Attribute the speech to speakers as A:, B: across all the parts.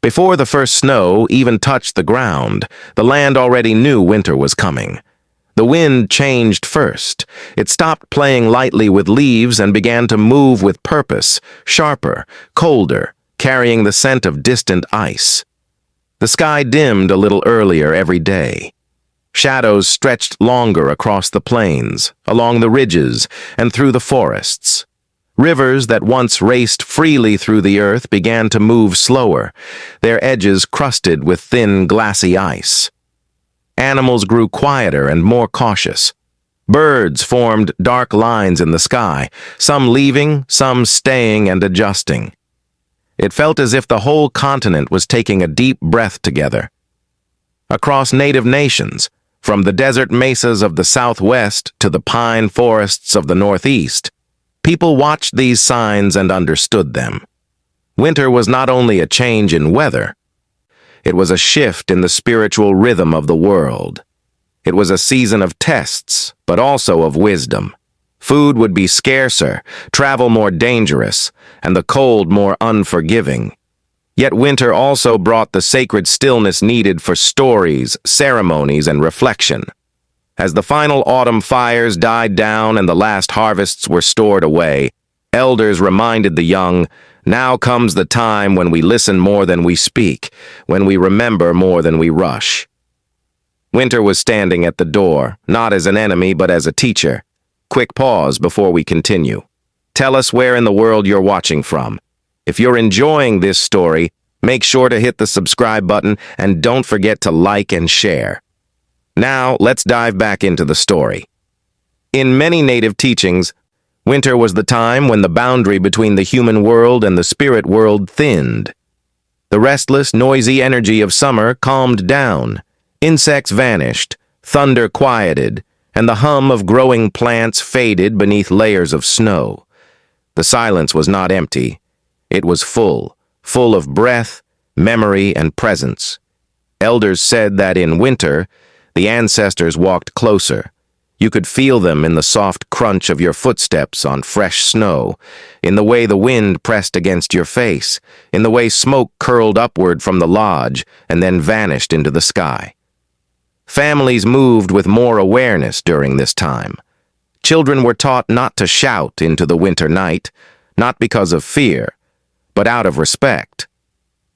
A: Before the first snow even touched the ground, the land already knew winter was coming. The wind changed first. It stopped playing lightly with leaves and began to move with purpose, sharper, colder, carrying the scent of distant ice. The sky dimmed a little earlier every day. Shadows stretched longer across the plains, along the ridges, and through the forests. Rivers that once raced freely through the earth began to move slower, their edges crusted with thin, glassy ice. Animals grew quieter and more cautious. Birds formed dark lines in the sky, some leaving, some staying and adjusting. It felt as if the whole continent was taking a deep breath together. Across native nations, from the desert mesas of the southwest to the pine forests of the northeast, people watched these signs and understood them. Winter was not only a change in weather, it was a shift in the spiritual rhythm of the world. It was a season of tests, but also of wisdom. Food would be scarcer, travel more dangerous, and the cold more unforgiving. Yet winter also brought the sacred stillness needed for stories, ceremonies, and reflection. As the final autumn fires died down and the last harvests were stored away, elders reminded the young, "Now comes the time when we listen more than we speak, when we remember more than we rush." Winter was standing at the door, not as an enemy but as a teacher. Quick pause before we continue. Tell us where in the world you're watching from. If you're enjoying this story, make sure to hit the subscribe button and don't forget to like and share. Now, let's dive back into the story. In many native teachings, winter was the time when the boundary between the human world and the spirit world thinned. The restless, noisy energy of summer calmed down. Insects vanished, thunder quieted, and the hum of growing plants faded beneath layers of snow. The silence was not empty. It was full of breath, memory, and presence. Elders said that in winter, the ancestors walked closer. You could feel them in the soft crunch of your footsteps on fresh snow, in the way the wind pressed against your face, in the way smoke curled upward from the lodge and then vanished into the sky. Families moved with more awareness during this time. Children were taught not to shout into the winter night, not because of fear, but out of respect.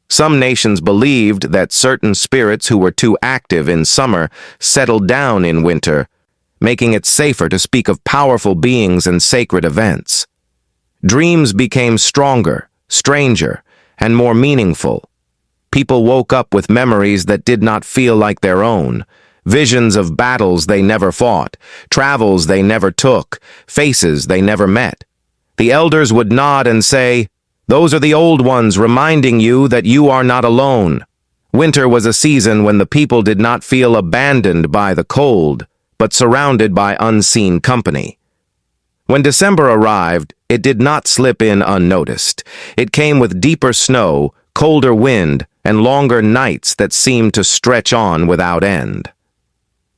A: Some nations believed that certain spirits who were too active in summer settled down in winter, making it safer to speak of powerful beings and sacred events. Dreams became stronger, stranger, and more meaningful. People woke up with memories that did not feel like their own, visions of battles they never fought, travels they never took, faces they never met. The elders would nod and say, "Those are the old ones reminding you that you are not alone." Winter was a season when the people did not feel abandoned by the cold, but surrounded by unseen company. When December arrived, it did not slip in unnoticed. It came with deeper snow, colder wind, and longer nights that seemed to stretch on without end.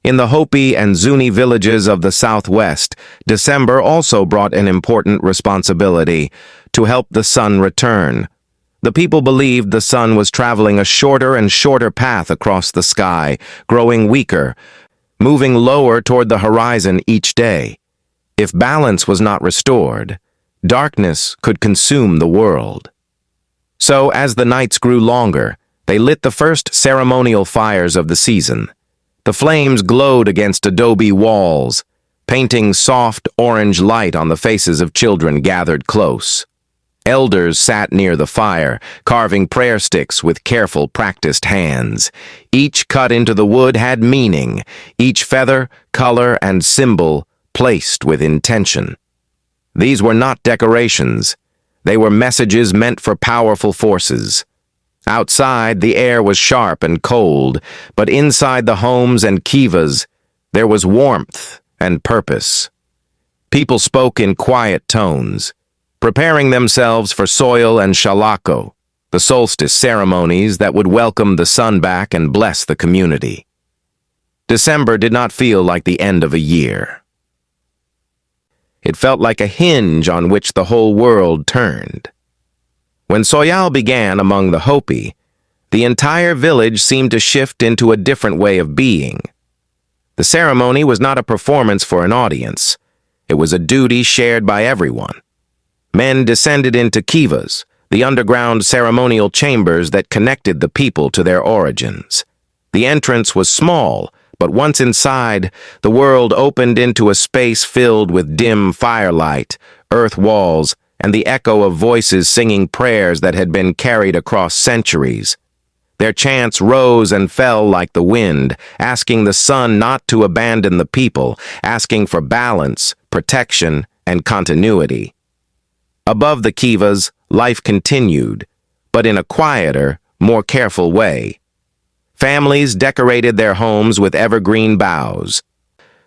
A: In the Hopi and Zuni villages of the Southwest, December also brought an important responsibility: to help the sun return. The people believed the sun was traveling a shorter and shorter path across the sky, growing weaker, moving lower toward the horizon each day. If balance was not restored, darkness could consume the world. So, as the nights grew longer, they lit the first ceremonial fires of the season. The flames glowed against adobe walls, painting soft orange light on the faces of children gathered close. Elders sat near the fire, carving prayer sticks with careful, practiced hands. Each cut into the wood had meaning, each feather, color, and symbol placed with intention. These were not decorations. They were messages meant for powerful forces. Outside, the air was sharp and cold, but inside the homes and kivas, there was warmth and purpose. People spoke in quiet tones, preparing themselves for soil and shalako, the solstice ceremonies that would welcome the sun back and bless the community. December did not feel like the end of a year. It felt like a hinge on which the whole world turned. When Soyal began among the Hopi, The entire village seemed to shift into a different way of being. The ceremony was not a performance for an audience. It was a duty shared by everyone. Men descended into kivas, the underground ceremonial chambers that connected the people to their origins. The entrance was small, but once inside, the world opened into a space filled with dim firelight, earth walls, and the echo of voices singing prayers that had been carried across centuries. Their chants rose and fell like the wind, asking the sun not to abandon the people, asking for balance, protection, and continuity. Above the kivas, life continued, but in a quieter, more careful way. Families decorated their homes with evergreen boughs,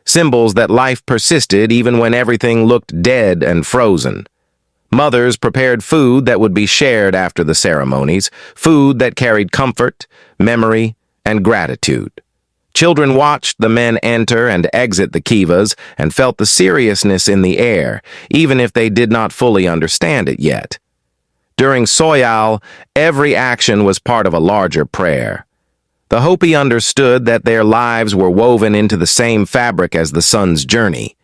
A: symbols that life persisted even when everything looked dead and frozen. Mothers prepared food that would be shared after the ceremonies, food that carried comfort, memory, and gratitude. Children watched the men enter and exit the kivas and felt the seriousness in the air, even if they did not fully understand it yet. During Soyal, every action was part of a larger prayer. The Hopi understood that their lives were woven into the same fabric as the sun's journey.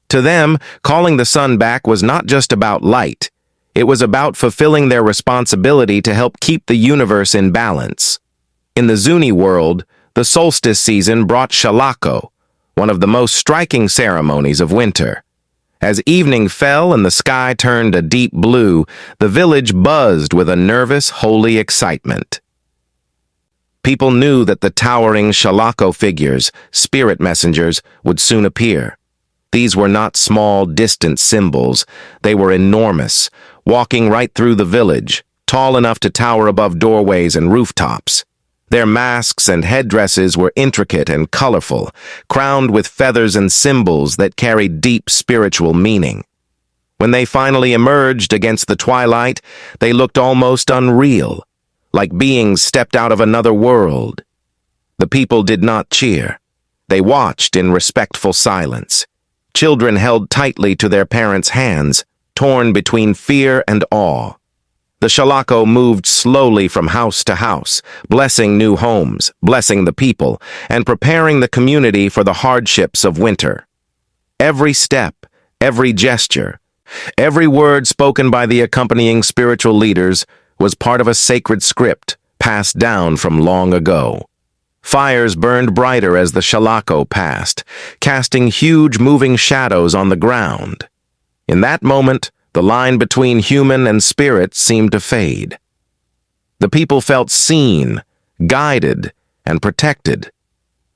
A: To them, calling the sun back was not just about light. It was about fulfilling their responsibility to help keep the universe in balance. In the Zuni world, the solstice season brought Shalako, one of the most striking ceremonies of winter. As evening fell and the sky turned a deep blue, the village buzzed with a nervous, holy excitement. People knew that the towering Shalako figures, spirit messengers, would soon appear. These were not small, distant symbols. They were enormous, walking right through the village, tall enough to tower above doorways and rooftops. Their masks and headdresses were intricate and colorful, crowned with feathers and symbols that carried deep spiritual meaning. When they finally emerged against the twilight, they looked almost unreal, like beings stepped out of another world. The people did not cheer. They watched in respectful silence. Children held tightly to their parents' hands, torn between fear and awe. The Shalako moved slowly from house to house, blessing new homes, blessing the people, and preparing the community for the hardships of winter. Every step, every gesture, every word spoken by the accompanying spiritual leaders was part of a sacred script passed down from long ago. Fires burned brighter as the Shalako passed, casting huge moving shadows on the ground. In that moment, the line between human and spirit seemed to fade. The people felt seen, guided, and protected.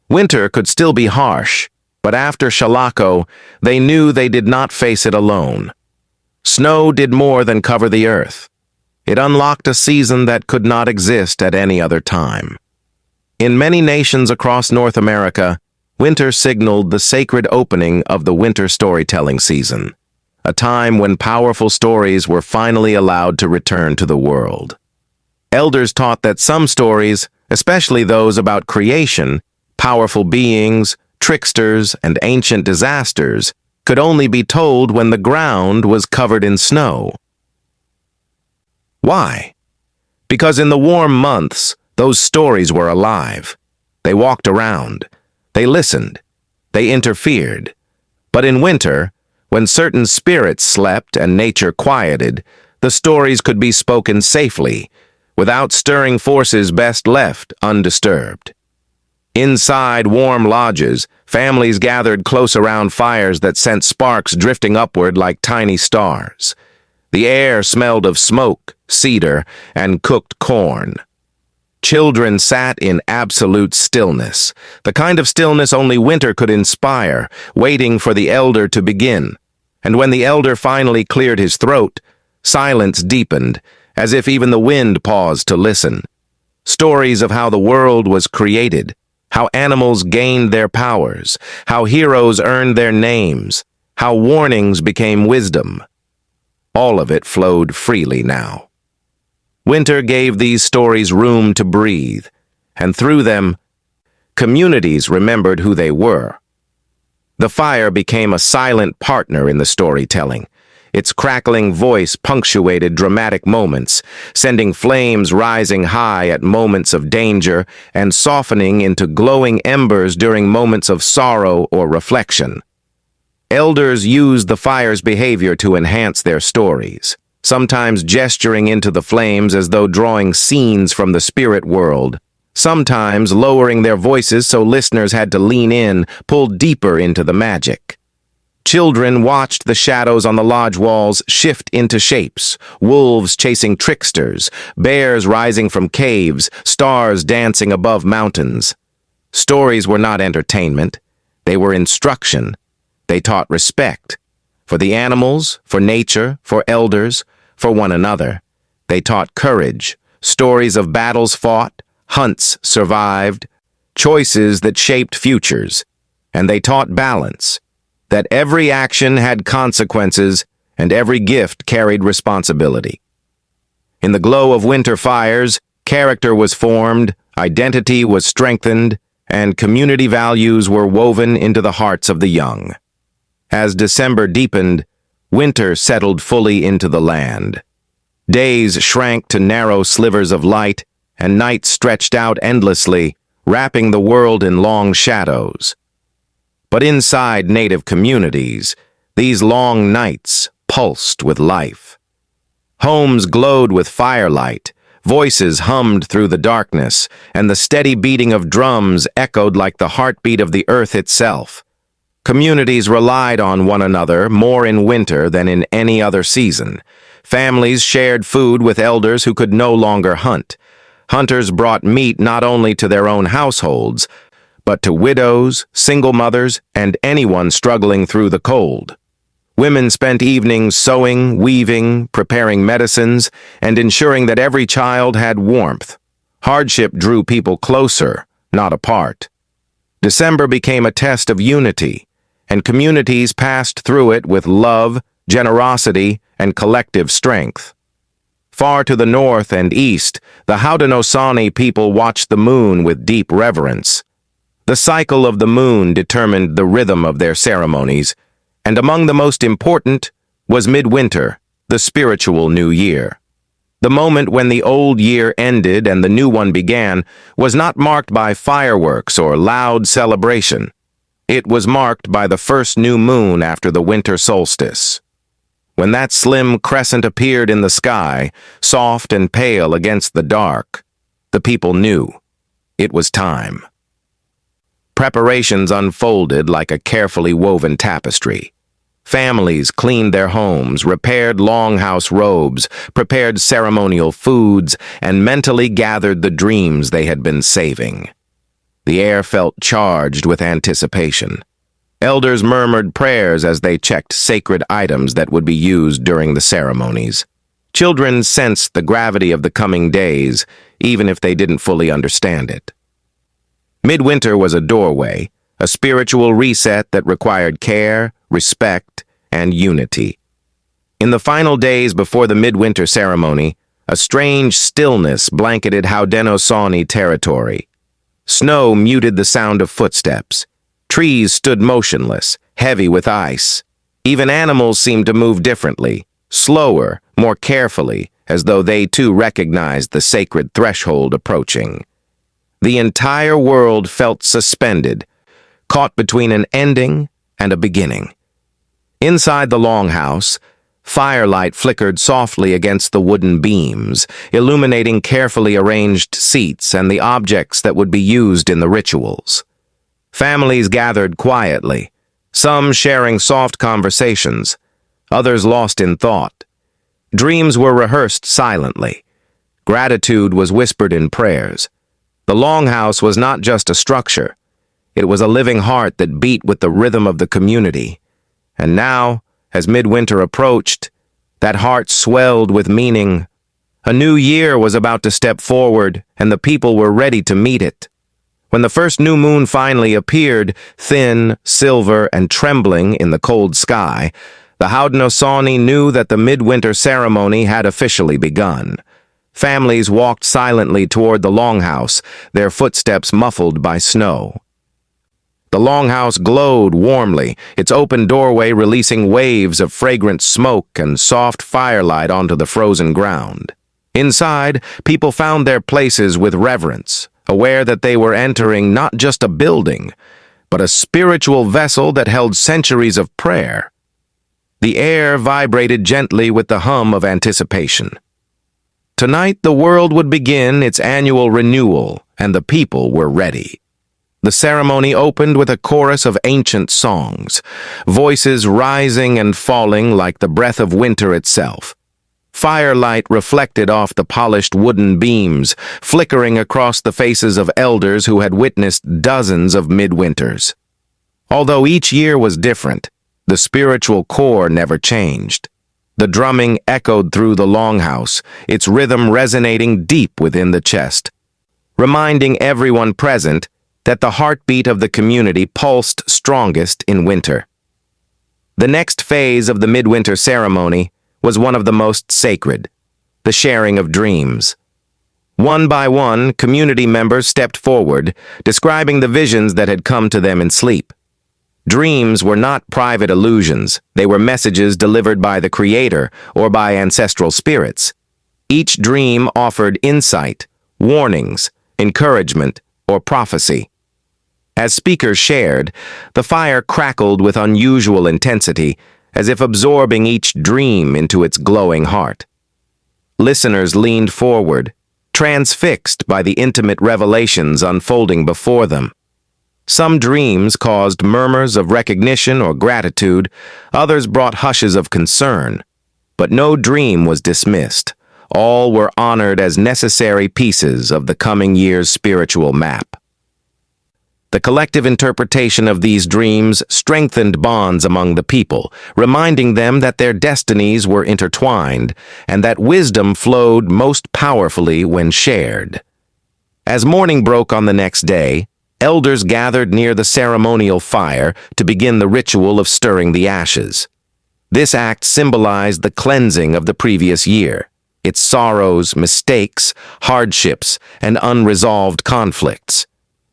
A: Winter could still be harsh, but after Shalako, they knew they did not face it alone. Snow did more than cover the earth. It unlocked a season that could not exist at any other time. In many nations across North America, winter signaled the sacred opening of the winter storytelling season, a time when powerful stories were finally allowed to return to the world. Elders taught that some stories, especially those about creation, powerful beings, tricksters, and ancient disasters, could only be told when the ground was covered in snow. Why? Because in the warm months, those stories were alive. They walked around. They listened. They interfered. But in winter, when certain spirits slept and nature quieted, the stories could be spoken safely, without stirring forces best left undisturbed. Inside warm lodges, families gathered close around fires that sent sparks drifting upward like tiny stars. The air smelled of smoke, cedar, and cooked corn. Children sat in absolute stillness, the kind of stillness only winter could inspire, waiting for the elder to begin. And when the elder finally cleared his throat, silence deepened, as if even the wind paused to listen. Stories of how the world was created, how animals gained their powers, how heroes earned their names, how warnings became wisdom. All of it flowed freely now. Winter gave these stories room to breathe, and through them, communities remembered who they were. The fire became a silent partner in the storytelling. Its crackling voice punctuated dramatic moments, sending flames rising high at moments of danger and softening into glowing embers during moments of sorrow or reflection. Elders used the fire's behavior to enhance their stories, sometimes gesturing into the flames as though drawing scenes from the spirit world, sometimes lowering their voices so listeners had to lean in, pull deeper into the magic. Children watched the shadows on the lodge walls shift into shapes, wolves chasing tricksters, bears rising from caves, stars dancing above mountains. Stories were not entertainment. They were instruction. They taught respect. For the animals, for nature, for elders, for one another. They taught courage, stories of battles fought, hunts survived, choices that shaped futures. And they taught balance, that every action had consequences and every gift carried responsibility. In the glow of winter fires, character was formed, identity was strengthened, and community values were woven into the hearts of the young. As December deepened, winter settled fully into the land. Days shrank to narrow slivers of light, and nights stretched out endlessly, wrapping the world in long shadows. But inside native communities, these long nights pulsed with life. Homes glowed with firelight, voices hummed through the darkness, and the steady beating of drums echoed like the heartbeat of the earth itself. Communities relied on one another more in winter than in any other season. Families shared food with elders who could no longer hunt. Hunters brought meat not only to their own households, but to widows, single mothers, and anyone struggling through the cold. Women spent evenings sewing, weaving, preparing medicines, and ensuring that every child had warmth. Hardship drew people closer, not apart. December became a test of unity, and communities passed through it with love, generosity, and collective strength. Far to the north and east, the Haudenosaunee people watched the moon with deep reverence. The cycle of the moon determined the rhythm of their ceremonies, and among the most important was Midwinter, the spiritual new year. The moment when the old year ended and the new one began was not marked by fireworks or loud celebration. It was marked by the first new moon after the winter solstice. When that slim crescent appeared in the sky, soft and pale against the dark, the people knew it was time. Preparations unfolded like a carefully woven tapestry. Families cleaned their homes, repaired longhouse robes, prepared ceremonial foods, and mentally gathered the dreams they had been saving. The air felt charged with anticipation. Elders murmured prayers as they checked sacred items that would be used during the ceremonies. Children sensed the gravity of the coming days, even if they didn't fully understand it. Midwinter was a doorway, a spiritual reset that required care, respect, and unity. In the final days before the midwinter ceremony, a strange stillness blanketed Haudenosaunee territory. Snow muted the sound of footsteps. Trees stood motionless, heavy with ice. Even animals seemed to move differently, slower, more carefully, as though they too recognized the sacred threshold approaching. The entire world felt suspended, caught between an ending and a beginning. Inside the longhouse, firelight flickered softly against the wooden beams, illuminating carefully arranged seats and the objects that would be used in the rituals. Families gathered quietly, some sharing soft conversations, others lost in thought. Dreams were rehearsed silently. Gratitude was whispered in prayers. The longhouse was not just a structure. It was a living heart that beat with the rhythm of the community. And now, as midwinter approached, that heart swelled with meaning. A new year was about to step forward, and the people were ready to meet it. When the first new moon finally appeared, thin, silver, and trembling in the cold sky, the Haudenosaunee knew that the midwinter ceremony had officially begun. Families walked silently toward the longhouse, their footsteps muffled by snow. The longhouse glowed warmly, its open doorway releasing waves of fragrant smoke and soft firelight onto the frozen ground. Inside, people found their places with reverence, aware that they were entering not just a building, but a spiritual vessel that held centuries of prayer. The air vibrated gently with the hum of anticipation. Tonight, the world would begin its annual renewal, and the people were ready. The ceremony opened with a chorus of ancient songs, voices rising and falling like the breath of winter itself. Firelight reflected off the polished wooden beams, flickering across the faces of elders who had witnessed dozens of midwinters. Although each year was different, the spiritual core never changed. The drumming echoed through the longhouse, its rhythm resonating deep within the chest, reminding everyone present that the heartbeat of the community pulsed strongest in winter. The next phase of the midwinter ceremony was one of the most sacred, the sharing of dreams. One by one, community members stepped forward, describing the visions that had come to them in sleep. Dreams were not private illusions, they were messages delivered by the Creator or by ancestral spirits. Each dream offered insight, warnings, encouragement, or prophecy. As speakers shared, the fire crackled with unusual intensity, as if absorbing each dream into its glowing heart. Listeners leaned forward, transfixed by the intimate revelations unfolding before them. Some dreams caused murmurs of recognition or gratitude, others brought hushes of concern. But no dream was dismissed. All were honored as necessary pieces of the coming year's spiritual map. The collective interpretation of these dreams strengthened bonds among the people, reminding them that their destinies were intertwined and that wisdom flowed most powerfully when shared. As morning broke on the next day, elders gathered near the ceremonial fire to begin the ritual of stirring the ashes. This act symbolized the cleansing of the previous year, its sorrows, mistakes, hardships, and unresolved conflicts.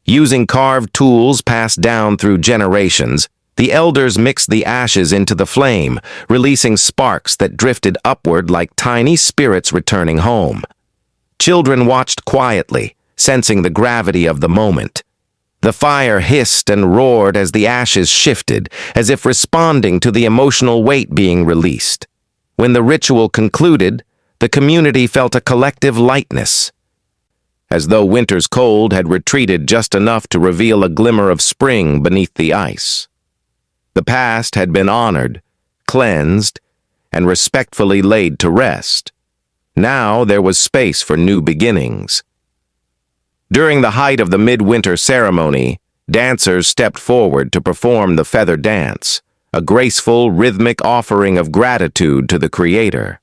A: Using carved tools passed down through generations, the elders mixed the ashes into the flame, releasing sparks that drifted upward like tiny spirits returning home. Children watched quietly, sensing the gravity of the moment. The fire hissed and roared as the ashes shifted, as if responding to the emotional weight being released. When the ritual concluded, the community felt a collective lightness, as though winter's cold had retreated just enough to reveal a glimmer of spring beneath the ice. The past had been honored, cleansed, and respectfully laid to rest. Now there was space for new beginnings. During the height of the midwinter ceremony, dancers stepped forward to perform the feather dance, a graceful, rhythmic offering of gratitude to the Creator.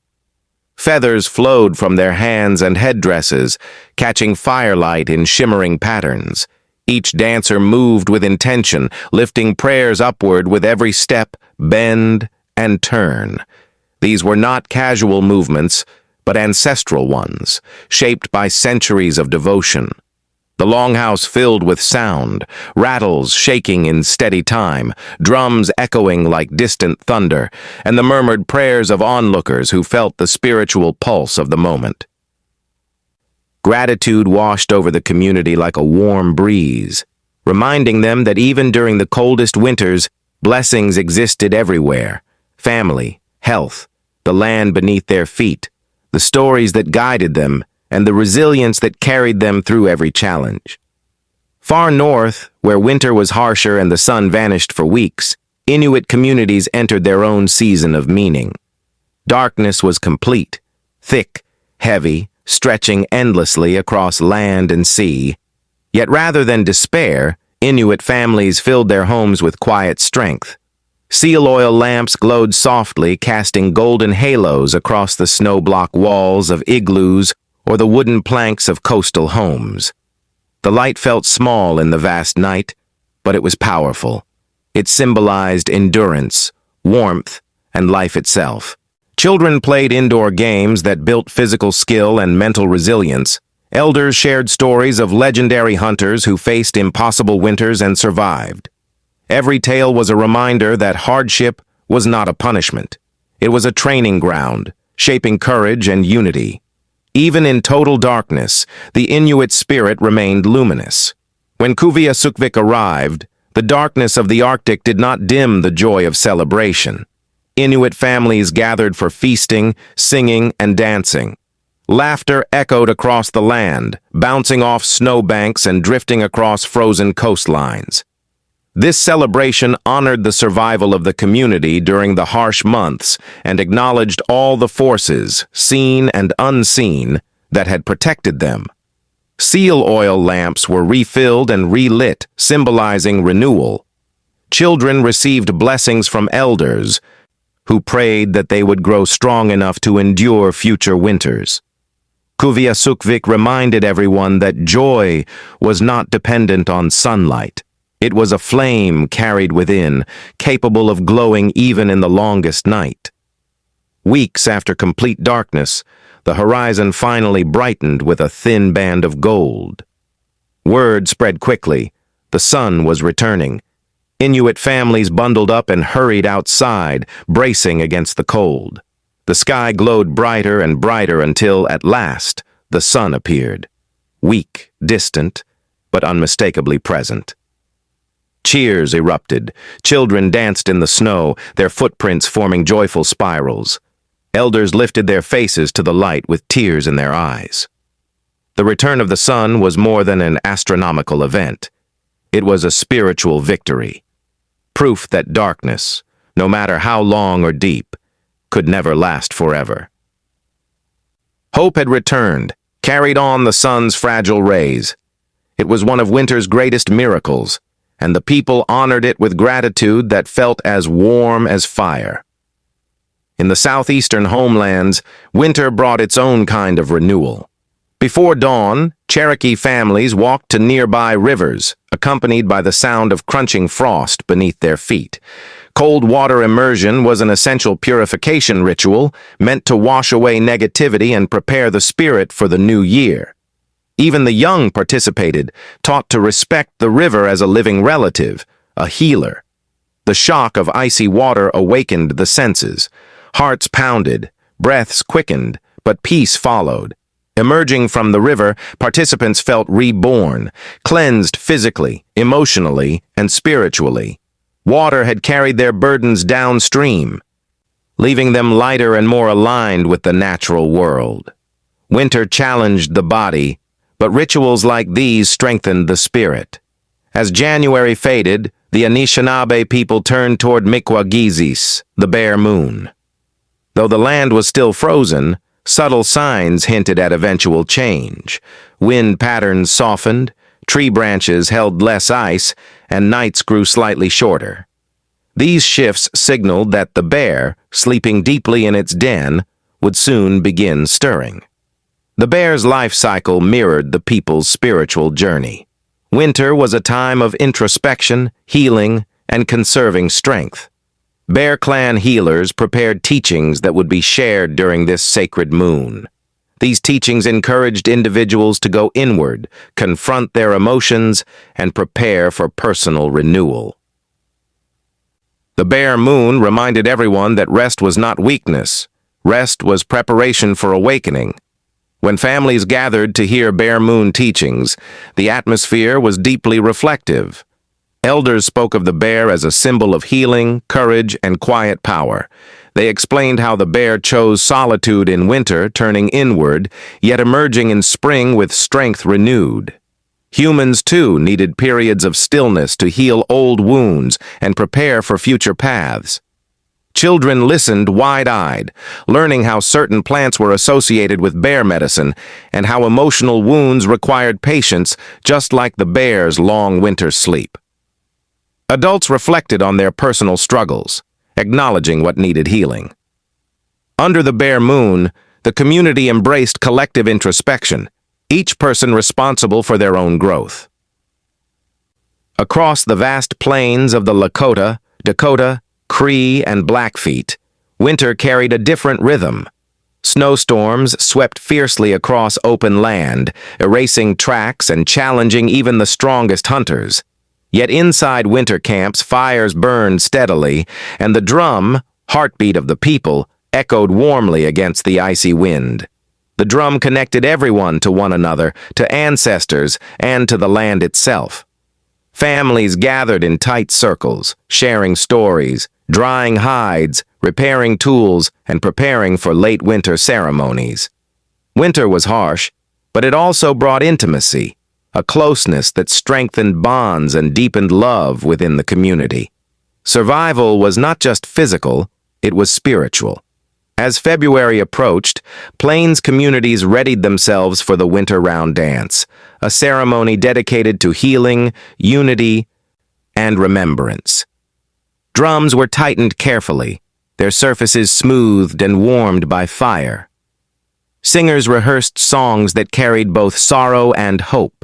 A: Feathers flowed from their hands and headdresses, catching firelight in shimmering patterns. Each dancer moved with intention, lifting prayers upward with every step, bend, and turn. These were not casual movements, but ancestral ones, shaped by centuries of devotion. The longhouse filled with sound, rattles shaking in steady time, drums echoing like distant thunder, and the murmured prayers of onlookers who felt the spiritual pulse of the moment. Gratitude washed over the community like a warm breeze, reminding them that even during the coldest winters, blessings existed everywhere: family, health, the land beneath their feet, the stories that guided them, and the resilience that carried them through every challenge. Far north, where winter was harsher and the sun vanished for weeks, Inuit communities entered their own season of meaning. Darkness was complete, thick, heavy, stretching endlessly across land and sea. Yet rather than despair, Inuit families filled their homes with quiet strength. Seal oil lamps glowed softly, casting golden halos across the snow-block walls of igloos or the wooden planks of coastal homes. The light felt small in the vast night, but it was powerful. It symbolized endurance, warmth, and life itself. Children played indoor games that built physical skill and mental resilience. Elders shared stories of legendary hunters who faced impossible winters and survived. Every tale was a reminder that hardship was not a punishment. It was a training ground, shaping courage and unity. Even in total darkness, the Inuit spirit remained luminous. When Kuviasukvik arrived, the darkness of the Arctic did not dim the joy of celebration. Inuit families gathered for feasting, singing, and dancing. Laughter echoed across the land, bouncing off snowbanks and drifting across frozen coastlines. This celebration honored the survival of the community during the harsh months and acknowledged all the forces, seen and unseen, that had protected them. Seal oil lamps were refilled and relit, symbolizing renewal. Children received blessings from elders, who prayed that they would grow strong enough to endure future winters. Kuviasukvik reminded everyone that joy was not dependent on sunlight. It was a flame carried within, capable of glowing even in the longest night. Weeks after complete darkness, the horizon finally brightened with a thin band of gold. Word spread quickly. The sun was returning. Inuit families bundled up and hurried outside, bracing against the cold. The sky glowed brighter and brighter until, at last, the sun appeared. Weak, distant, but unmistakably present. Cheers erupted. Children danced in the snow, their footprints forming joyful spirals. Elders lifted their faces to the light with tears in their eyes. The return of the sun was more than an astronomical event. It was a spiritual victory. Proof that darkness, no matter how long or deep, could never last forever. Hope had returned, carried on the sun's fragile rays. It was one of winter's greatest miracles, and the people honored it with gratitude that felt as warm as fire. In the southeastern homelands, winter brought its own kind of renewal. Before dawn, Cherokee families walked to nearby rivers, accompanied by the sound of crunching frost beneath their feet. Cold water immersion was an essential purification ritual meant to wash away negativity and prepare the spirit for the new year. Even the young participated, taught to respect the river as a living relative, a healer. The shock of icy water awakened the senses. Hearts pounded, breaths quickened, but peace followed. Emerging from the river, participants felt reborn, cleansed physically, emotionally, and spiritually. Water had carried their burdens downstream, leaving them lighter and more aligned with the natural world. Winter challenged the body, but rituals like these strengthened the spirit. As January faded, the Anishinaabe people turned toward Mikwagizis, the bare moon. Though the land was still frozen, subtle signs hinted at eventual change. Wind patterns softened, tree branches held less ice, and nights grew slightly shorter. These shifts signaled that the bear, sleeping deeply in its den, would soon begin stirring. The bear's life cycle mirrored the people's spiritual journey. Winter was a time of introspection, healing, and conserving strength. Bear Clan healers prepared teachings that would be shared during this sacred moon. These teachings encouraged individuals to go inward, confront their emotions, and prepare for personal renewal. The bare moon reminded everyone that rest was not weakness. Rest was preparation for awakening. When families gathered to hear bare moon teachings, the atmosphere was deeply reflective. Elders spoke of the bear as a symbol of healing, courage, and quiet power. They explained how the bear chose solitude in winter, turning inward, yet emerging in spring with strength renewed. Humans, too, needed periods of stillness to heal old wounds and prepare for future paths. Children listened wide-eyed, learning how certain plants were associated with bear medicine and how emotional wounds required patience, just like the bear's long winter sleep. Adults reflected on their personal struggles, acknowledging what needed healing. Under the bare moon, the community embraced collective introspection, each person responsible for their own growth. Across the vast plains of the Lakota, Dakota, Cree, and Blackfeet, winter carried a different rhythm. Snowstorms swept fiercely across open land, erasing tracks and challenging even the strongest hunters. Yet inside winter camps, fires burned steadily, and the drum, heartbeat of the people, echoed warmly against the icy wind. The drum connected everyone to one another, to ancestors, and to the land itself. Families gathered in tight circles, sharing stories, drying hides, repairing tools, and preparing for late winter ceremonies. Winter was harsh, but it also brought intimacy, a closeness that strengthened bonds and deepened love within the community. Survival was not just physical, it was spiritual. As February approached, Plains communities readied themselves for the Winter Round Dance, a ceremony dedicated to healing, unity, and remembrance. Drums were tightened carefully, their surfaces smoothed and warmed by fire. Singers rehearsed songs that carried both sorrow and hope,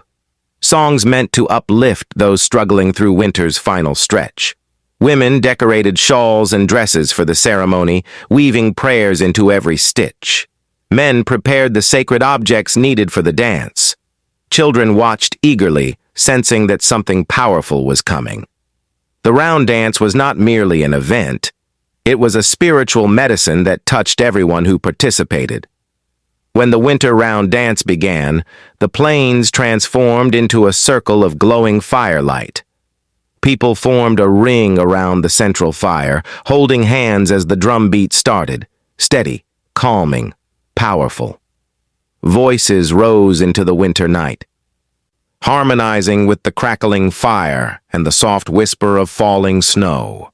A: songs meant to uplift those struggling through winter's final stretch. Women decorated shawls and dresses for the ceremony, weaving prayers into every stitch. Men prepared the sacred objects needed for the dance. Children watched eagerly, sensing that something powerful was coming. The round dance was not merely an event. It was a spiritual medicine that touched everyone who participated. When the winter round dance began, the plains transformed into a circle of glowing firelight. People formed a ring around the central fire, holding hands as the drum beat started, steady, calming, powerful. Voices rose into the winter night, harmonizing with the crackling fire and the soft whisper of falling snow.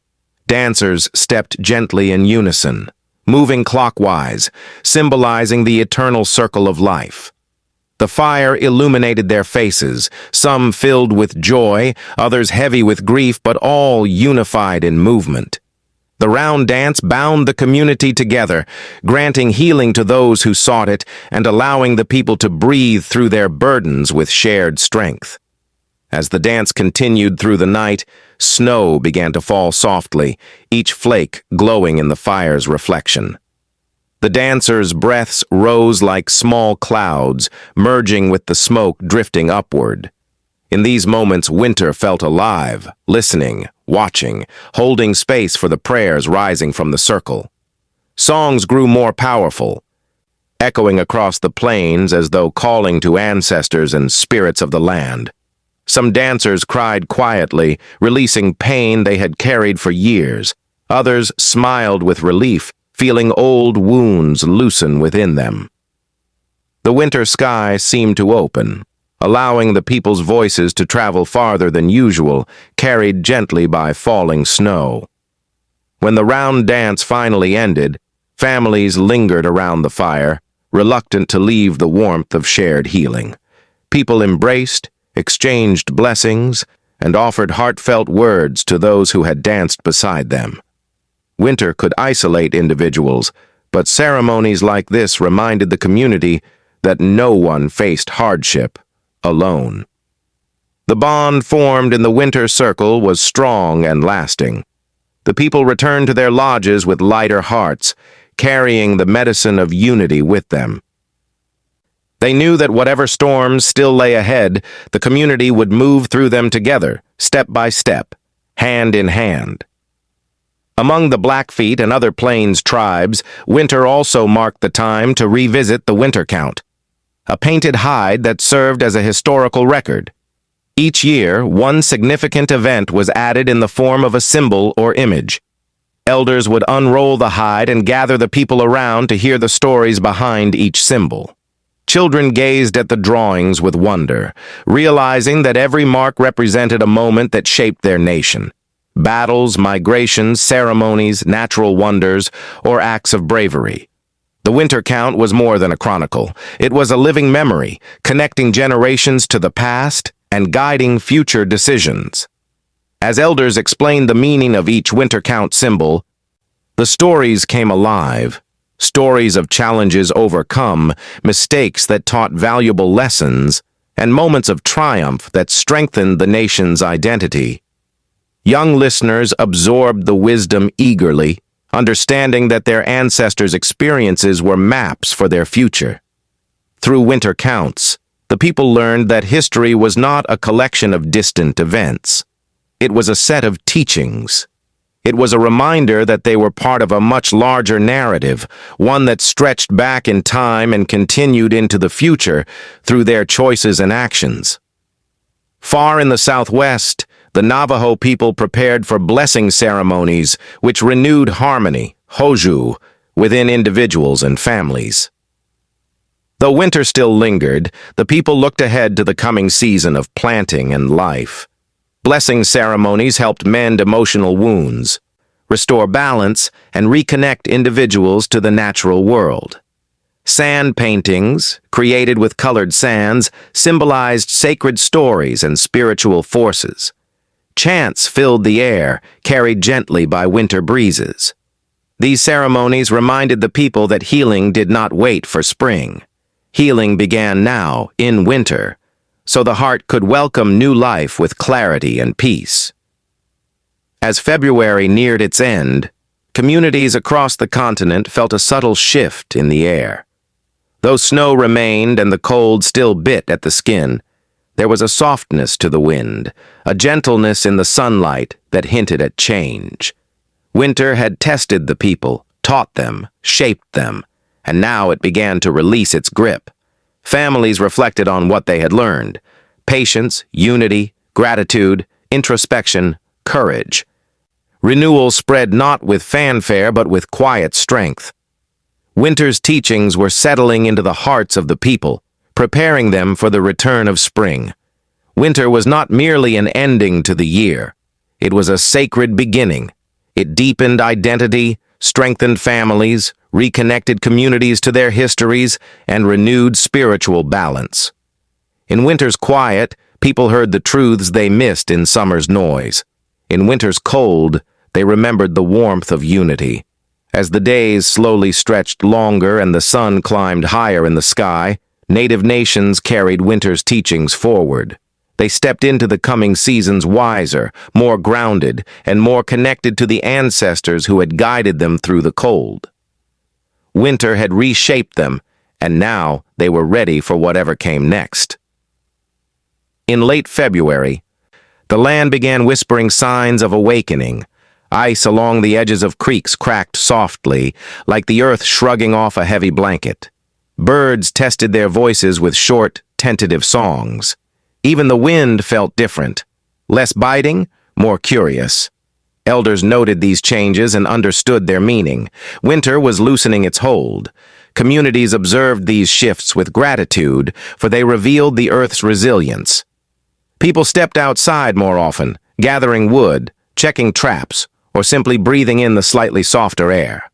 A: Dancers stepped gently in unison, moving clockwise, symbolizing the eternal circle of life. The fire illuminated their faces, some filled with joy, others heavy with grief, but all unified in movement. The round dance bound the community together, granting healing to those who sought it and allowing the people to breathe through their burdens with shared strength. As the dance continued through the night, snow began to fall softly, each flake glowing in the fire's reflection. The dancers' breaths rose like small clouds, merging with the smoke drifting upward. In these moments, winter felt alive, listening, watching, holding space for the prayers rising from the circle. Songs grew more powerful, echoing across the plains as though calling to ancestors and spirits of the land. Some dancers cried quietly, releasing pain they had carried for years. Others smiled with relief, feeling old wounds loosen within them. The winter sky seemed to open, allowing the people's voices to travel farther than usual, carried gently by falling snow. When the round dance finally ended, families lingered around the fire, reluctant to leave the warmth of shared healing. People embraced, exchanged blessings, and offered heartfelt words to those who had danced beside them. Winter could isolate individuals, but ceremonies like this reminded the community that no one faced hardship alone. The bond formed in the winter circle was strong and lasting. The people returned to their lodges with lighter hearts, carrying the medicine of unity with them. They knew that whatever storms still lay ahead, the community would move through them together, step by step, hand in hand. Among the Blackfeet and other Plains tribes, winter also marked the time to revisit the winter count, a painted hide that served as a historical record. Each year, one significant event was added in the form of a symbol or image. Elders would unroll the hide and gather the people around to hear the stories behind each symbol. Children gazed at the drawings with wonder, realizing that every mark represented a moment that shaped their nation. Battles, migrations, ceremonies, natural wonders, or acts of bravery. The winter count was more than a chronicle. It was a living memory, connecting generations to the past and guiding future decisions. As elders explained the meaning of each winter count symbol, the stories came alive. Stories of challenges overcome, mistakes that taught valuable lessons, and moments of triumph that strengthened the nation's identity. Young listeners absorbed the wisdom eagerly, understanding that their ancestors' experiences were maps for their future. Through winter counts, the people learned that history was not a collection of distant events. It was a set of teachings. It was a reminder that they were part of a much larger narrative, one that stretched back in time and continued into the future through their choices and actions. Far in the southwest, the Navajo people prepared for blessing ceremonies which renewed harmony, hoju, within individuals and families. Though winter still lingered, the people looked ahead to the coming season of planting and life. Blessing ceremonies helped mend emotional wounds, restore balance, and reconnect individuals to the natural world. Sand paintings, created with colored sands, symbolized sacred stories and spiritual forces. Chants filled the air, carried gently by winter breezes. These ceremonies reminded the people that healing did not wait for spring. Healing began now, in winter, so the heart could welcome new life with clarity and peace. As February neared its end, communities across the continent felt a subtle shift in the air. Though snow remained and the cold still bit at the skin, there was a softness to the wind, a gentleness in the sunlight that hinted at change. Winter had tested the people, taught them, shaped them, and now it began to release its grip. Families reflected on what they had learned: patience, unity, gratitude, introspection, courage. Renewal spread not with fanfare but with quiet strength. Winter's teachings were settling into the hearts of the people, preparing them for the return of spring. Winter was not merely an ending to the year. It was a sacred beginning. It deepened identity, strengthened families, reconnected communities to their histories, and renewed spiritual balance. In winter's quiet, people heard the truths they missed in summer's noise. In winter's cold, they remembered the warmth of unity. As the days slowly stretched longer and the sun climbed higher in the sky, Native nations carried winter's teachings forward. They stepped into the coming seasons wiser, more grounded, and more connected to the ancestors who had guided them through the cold. Winter had reshaped them, and now they were ready for whatever came next. In late February, the land began whispering signs of awakening. Ice along the edges of creeks cracked softly, like the earth shrugging off a heavy blanket. Birds tested their voices with short, tentative songs. Even the wind felt different, less biting, more curious. Elders noted these changes and understood their meaning. Winter was loosening its hold. Communities observed these shifts with gratitude, for they revealed the earth's resilience. People stepped outside more often, gathering wood, checking traps, or simply breathing in the slightly softer air.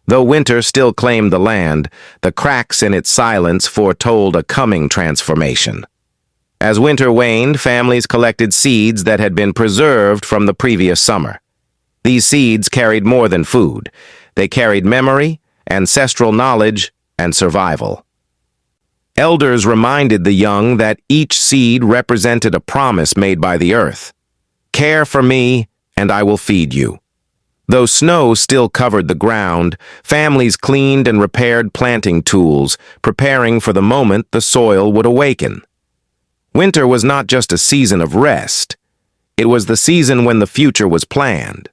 A: Though winter still claimed the land, the cracks in its silence foretold a coming transformation. As winter waned, families collected seeds that had been preserved from the previous summer. These seeds carried more than food. They carried memory, ancestral knowledge, and survival. Elders reminded the young that each seed represented a promise made by the earth. Care for me, and I will feed you. Though snow still covered the ground, families cleaned and repaired planting tools, preparing for the moment the soil would awaken. Winter was not just a season of rest. It was the season when the future was planned.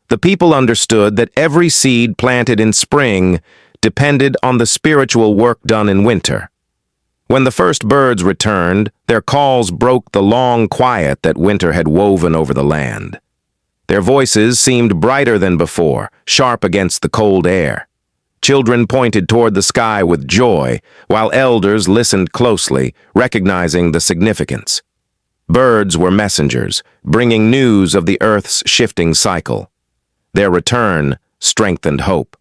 A: The people understood that every seed planted in spring depended on the spiritual work done in winter. When the first birds returned, their calls broke the long quiet that winter had woven over the land. Their voices seemed brighter than before, sharp against the cold air. Children pointed toward the sky with joy, while elders listened closely, recognizing the significance. Birds were messengers, bringing news of the earth's shifting cycle. Their return strengthened hope.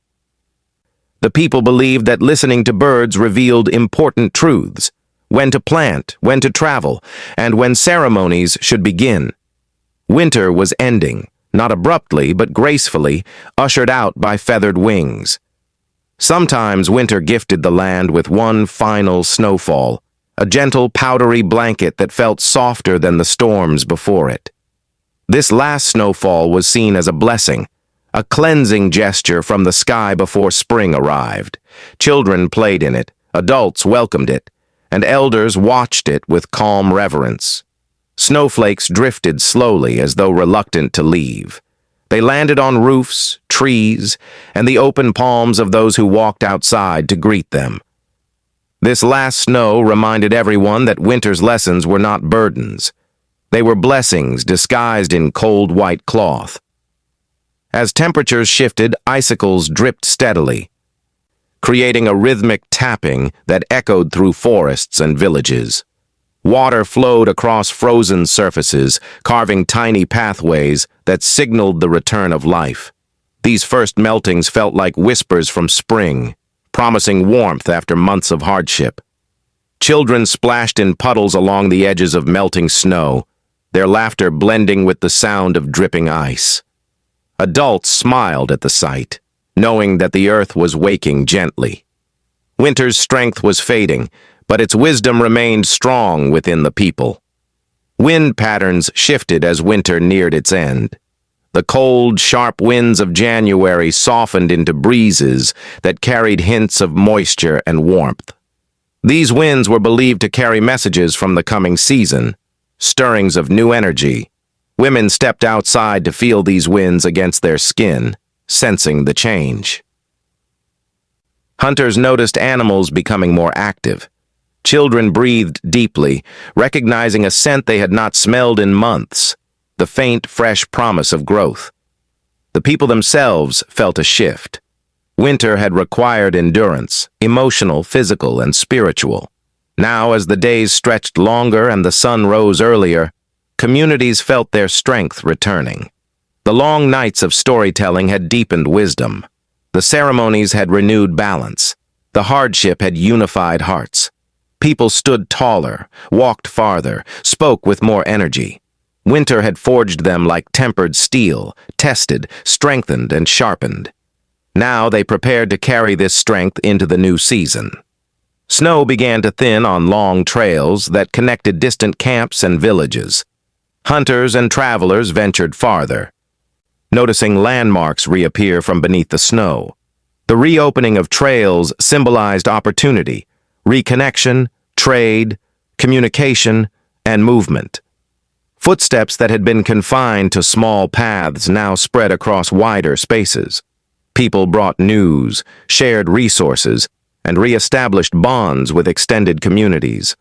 A: The people believed that listening to birds revealed important truths: when to plant, when to travel, and when ceremonies should begin. Winter was ending, not abruptly but gracefully, ushered out by feathered wings. Sometimes winter gifted the land with one final snowfall, a gentle, powdery blanket that felt softer than the storms before it. This last snowfall was seen as a blessing, a cleansing gesture from the sky before spring arrived. Children played in it, adults welcomed it, and elders watched it with calm reverence. Snowflakes drifted slowly as though reluctant to leave. They landed on roofs, trees, and the open palms of those who walked outside to greet them. This last snow reminded everyone that winter's lessons were not burdens. They were blessings disguised in cold white cloth. As temperatures shifted, icicles dripped steadily, creating a rhythmic tapping that echoed through forests and villages. Water flowed across frozen surfaces, carving tiny pathways that signaled the return of life. These first meltings felt like whispers from spring, promising warmth after months of hardship. Children splashed in puddles along the edges of melting snow, their laughter blending with the sound of dripping ice. Adults smiled at the sight, knowing that the earth was waking gently. Winter's strength was fading, but its wisdom remained strong within the people. Wind patterns shifted as winter neared its end. The cold, sharp winds of January softened into breezes that carried hints of moisture and warmth. These winds were believed to carry messages from the coming season, stirrings of new energy. Women stepped outside to feel these winds against their skin, sensing the change. Hunters noticed animals becoming more active. Children breathed deeply, recognizing a scent they had not smelled in months, the faint, fresh promise of growth. The people themselves felt a shift. Winter had required endurance, emotional, physical, and spiritual. Now, as the days stretched longer and the sun rose earlier, communities felt their strength returning. The long nights of storytelling had deepened wisdom. The ceremonies had renewed balance. The hardship had unified hearts. People stood taller, walked farther, spoke with more energy. Winter had forged them like tempered steel, tested, strengthened, and sharpened. Now they prepared to carry this strength into the new season. Snow began to thin on long trails that connected distant camps and villages. Hunters and travelers ventured farther, noticing landmarks reappear from beneath the snow. The reopening of trails symbolized opportunity, reconnection, trade, communication, and movement. Footsteps that had been confined to small paths now spread across wider spaces. People brought news, shared resources, and re-established bonds with extended communities.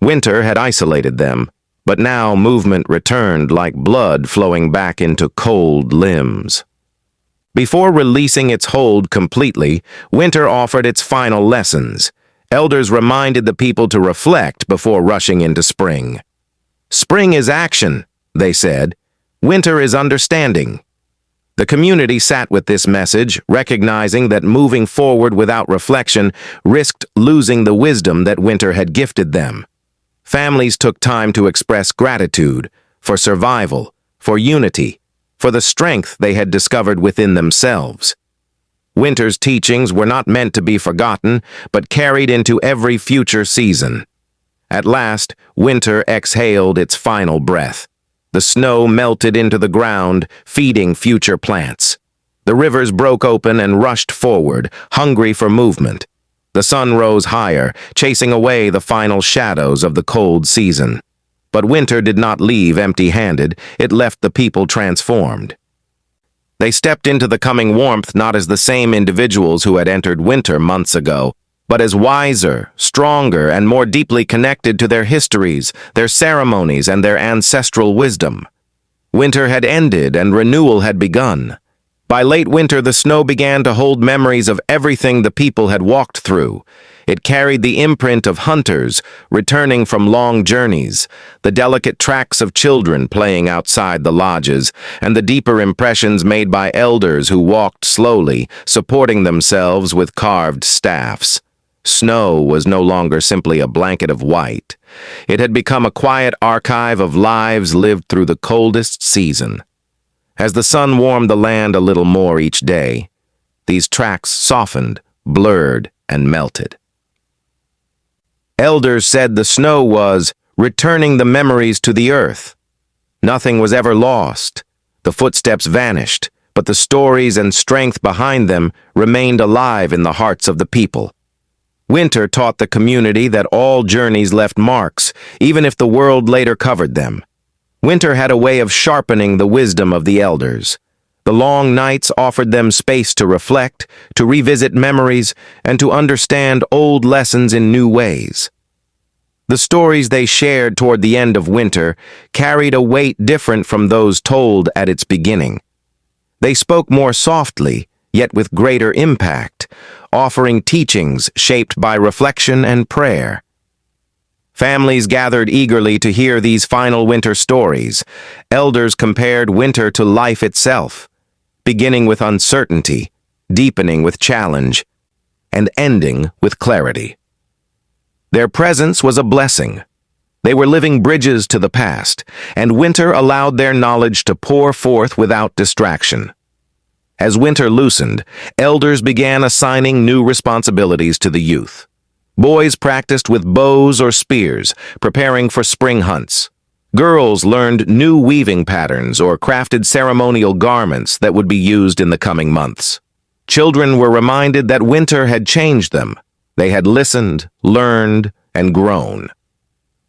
A: Winter had isolated them, but now movement returned like blood flowing back into cold limbs. Before releasing its hold completely, winter offered its final lessons. Elders reminded the people to reflect before rushing into spring. Spring is action, they said. Winter is understanding. The community sat with this message, recognizing that moving forward without reflection risked losing the wisdom that winter had gifted them. Families took time to express gratitude for survival, for unity, for the strength they had discovered within themselves. Winter's teachings were not meant to be forgotten, but carried into every future season. At last, winter exhaled its final breath. The snow melted into the ground, feeding future plants. The rivers broke open and rushed forward, hungry for movement. The sun rose higher, chasing away the final shadows of the cold season. But winter did not leave empty-handed. It left the people transformed. They stepped into the coming warmth not as the same individuals who had entered winter months ago, but as wiser, stronger, and more deeply connected to their histories, their ceremonies, and their ancestral wisdom. Winter had ended and renewal had begun. By late winter, the snow began to hold memories of everything the people had walked through. It carried the imprint of hunters returning from long journeys, the delicate tracks of children playing outside the lodges, and the deeper impressions made by elders who walked slowly, supporting themselves with carved staffs. Snow was no longer simply a blanket of white. It had become a quiet archive of lives lived through the coldest season. As the sun warmed the land a little more each day, these tracks softened, blurred, and melted. Elders said the snow was returning the memories to the earth. Nothing was ever lost. The footsteps vanished, but the stories and strength behind them remained alive in the hearts of the people. Winter taught the community that all journeys left marks, even if the world later covered them. Winter had a way of sharpening the wisdom of the elders. The long nights offered them space to reflect, to revisit memories, and to understand old lessons in new ways. The stories they shared toward the end of winter carried a weight different from those told at its beginning. They spoke more softly, yet with greater impact, offering teachings shaped by reflection and prayer. Families gathered eagerly to hear these final winter stories. Elders compared winter to life itself, beginning with uncertainty, deepening with challenge, and ending with clarity. Their presence was a blessing. They were living bridges to the past, and winter allowed their knowledge to pour forth without distraction. As winter loosened, elders began assigning new responsibilities to the youth. Boys practiced with bows or spears, preparing for spring hunts. Girls learned new weaving patterns or crafted ceremonial garments that would be used in the coming months. Children were reminded that winter had changed them. They had listened, learned, and grown.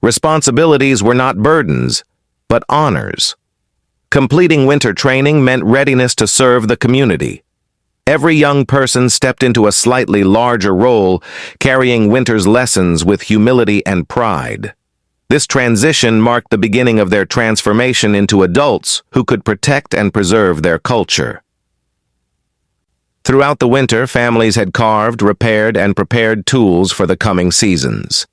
A: Responsibilities were not burdens, but honors. Completing winter training meant readiness to serve the community. Every young person stepped into a slightly larger role, carrying winter's lessons with humility and pride. This transition marked the beginning of their transformation into adults who could protect and preserve their culture. Throughout the winter, families had carved, repaired, and prepared tools for the coming seasons.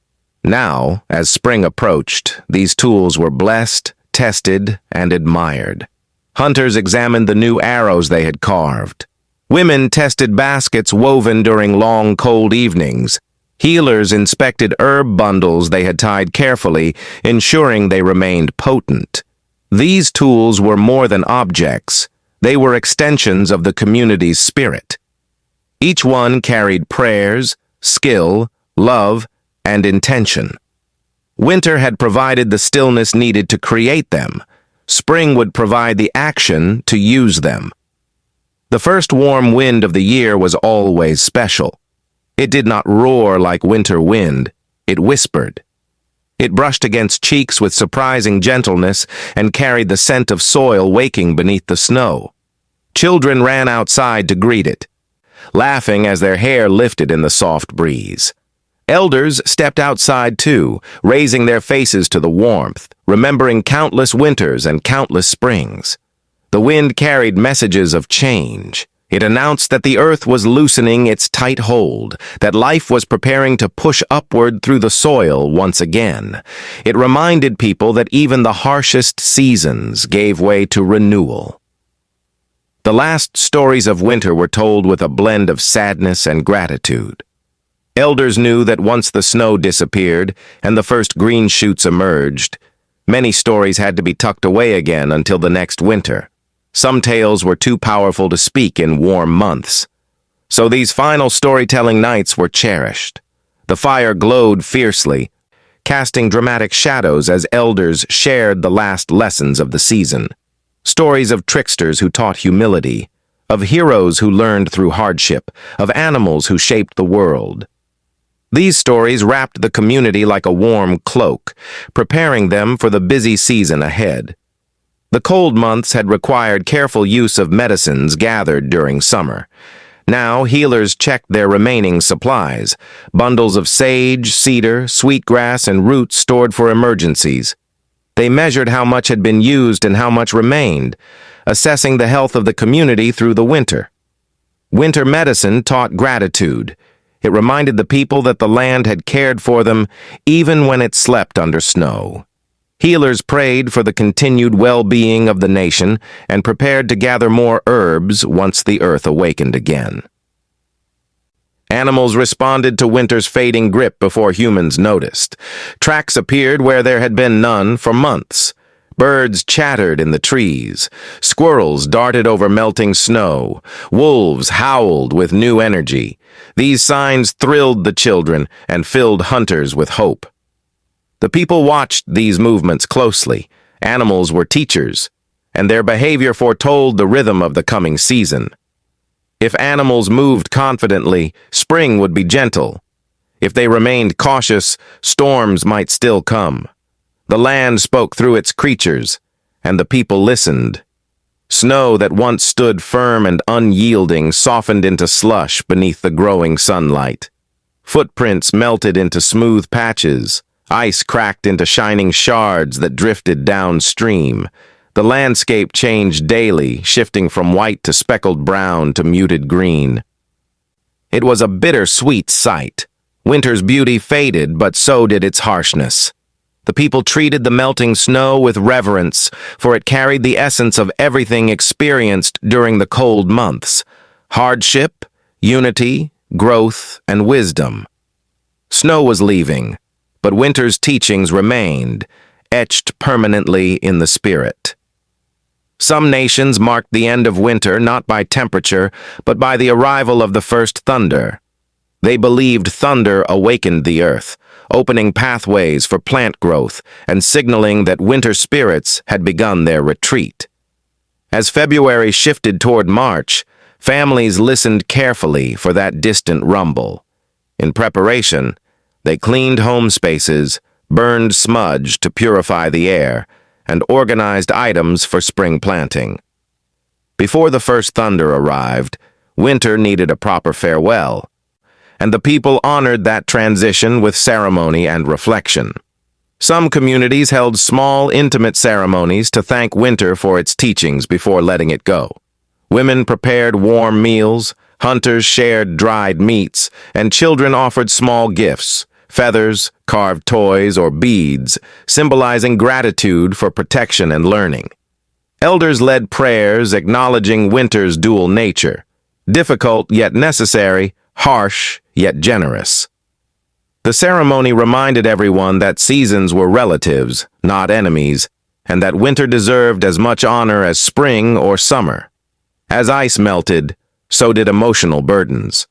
A: Now, as spring approached, these tools were blessed, tested, and admired. Hunters examined the new arrows they had carved. Women tested baskets woven during long, cold evenings. Healers inspected herb bundles they had tied carefully, ensuring they remained potent. These tools were more than objects. They were extensions of the community's spirit. Each one carried prayers, skill, love, and intention. Winter had provided the stillness needed to create them. Spring would provide the action to use them. The first warm wind of the year was always special. It did not roar like winter wind. It whispered. It brushed against cheeks with surprising gentleness and carried the scent of soil waking beneath the snow. Children ran outside to greet it, laughing as their hair lifted in the soft breeze. Elders stepped outside too, raising their faces to the warmth, remembering countless winters and countless springs. The wind carried messages of change. It announced that the earth was loosening its tight hold, that life was preparing to push upward through the soil once again. It reminded people that even the harshest seasons gave way to renewal. The last stories of winter were told with a blend of sadness and gratitude. Elders knew that once the snow disappeared and the first green shoots emerged, many stories had to be tucked away again until the next winter. Some tales were too powerful to speak in warm months. So these final storytelling nights were cherished. The fire glowed fiercely, casting dramatic shadows as elders shared the last lessons of the season. Stories of tricksters who taught humility, of heroes who learned through hardship, of animals who shaped the world. These stories wrapped the community like a warm cloak, preparing them for the busy season ahead. The cold months had required careful use of medicines gathered during summer. Now, healers checked their remaining supplies, bundles of sage, cedar, sweetgrass, and roots stored for emergencies. They measured how much had been used and how much remained, assessing the health of the community through the winter. Winter medicine taught gratitude. It reminded the people that the land had cared for them even when it slept under snow. Healers prayed for the continued well-being of the nation and prepared to gather more herbs once the earth awakened again. Animals responded to winter's fading grip before humans noticed. Tracks appeared where there had been none for months. Birds chattered in the trees. Squirrels darted over melting snow. Wolves howled with new energy. These signs thrilled the children and filled hunters with hope. The people watched these movements closely. Animals were teachers, and their behavior foretold the rhythm of the coming season. If animals moved confidently, spring would be gentle. If they remained cautious, storms might still come. The land spoke through its creatures, and the people listened. Snow that once stood firm and unyielding softened into slush beneath the growing sunlight. Footprints melted into smooth patches. Ice cracked into shining shards that drifted downstream. The landscape changed daily, shifting from white to speckled brown to muted green. It was a bittersweet sight. Winter's beauty faded, but so did its harshness. The people treated the melting snow with reverence, for it carried the essence of everything experienced during the cold months: hardship, unity, growth, and wisdom. Snow was leaving, but winter's teachings remained, etched permanently in the spirit. Some nations marked the end of winter not by temperature, but by the arrival of the first thunder. They believed thunder awakened the earth, opening pathways for plant growth and signaling that winter spirits had begun their retreat. As February shifted toward March, families listened carefully for that distant rumble. In preparation, they cleaned home spaces, burned smudge to purify the air, and organized items for spring planting. Before the first thunder arrived, winter needed a proper farewell, and the people honored that transition with ceremony and reflection. Some communities held small, intimate ceremonies to thank winter for its teachings before letting it go. Women prepared warm meals, hunters shared dried meats, and children offered small gifts: feathers, carved toys, or beads, symbolizing gratitude for protection and learning. Elders led prayers acknowledging winter's dual nature: difficult yet necessary, harsh yet generous. The ceremony reminded everyone that seasons were relatives, not enemies, and that winter deserved as much honor as spring or summer. As ice melted, so did emotional burdens.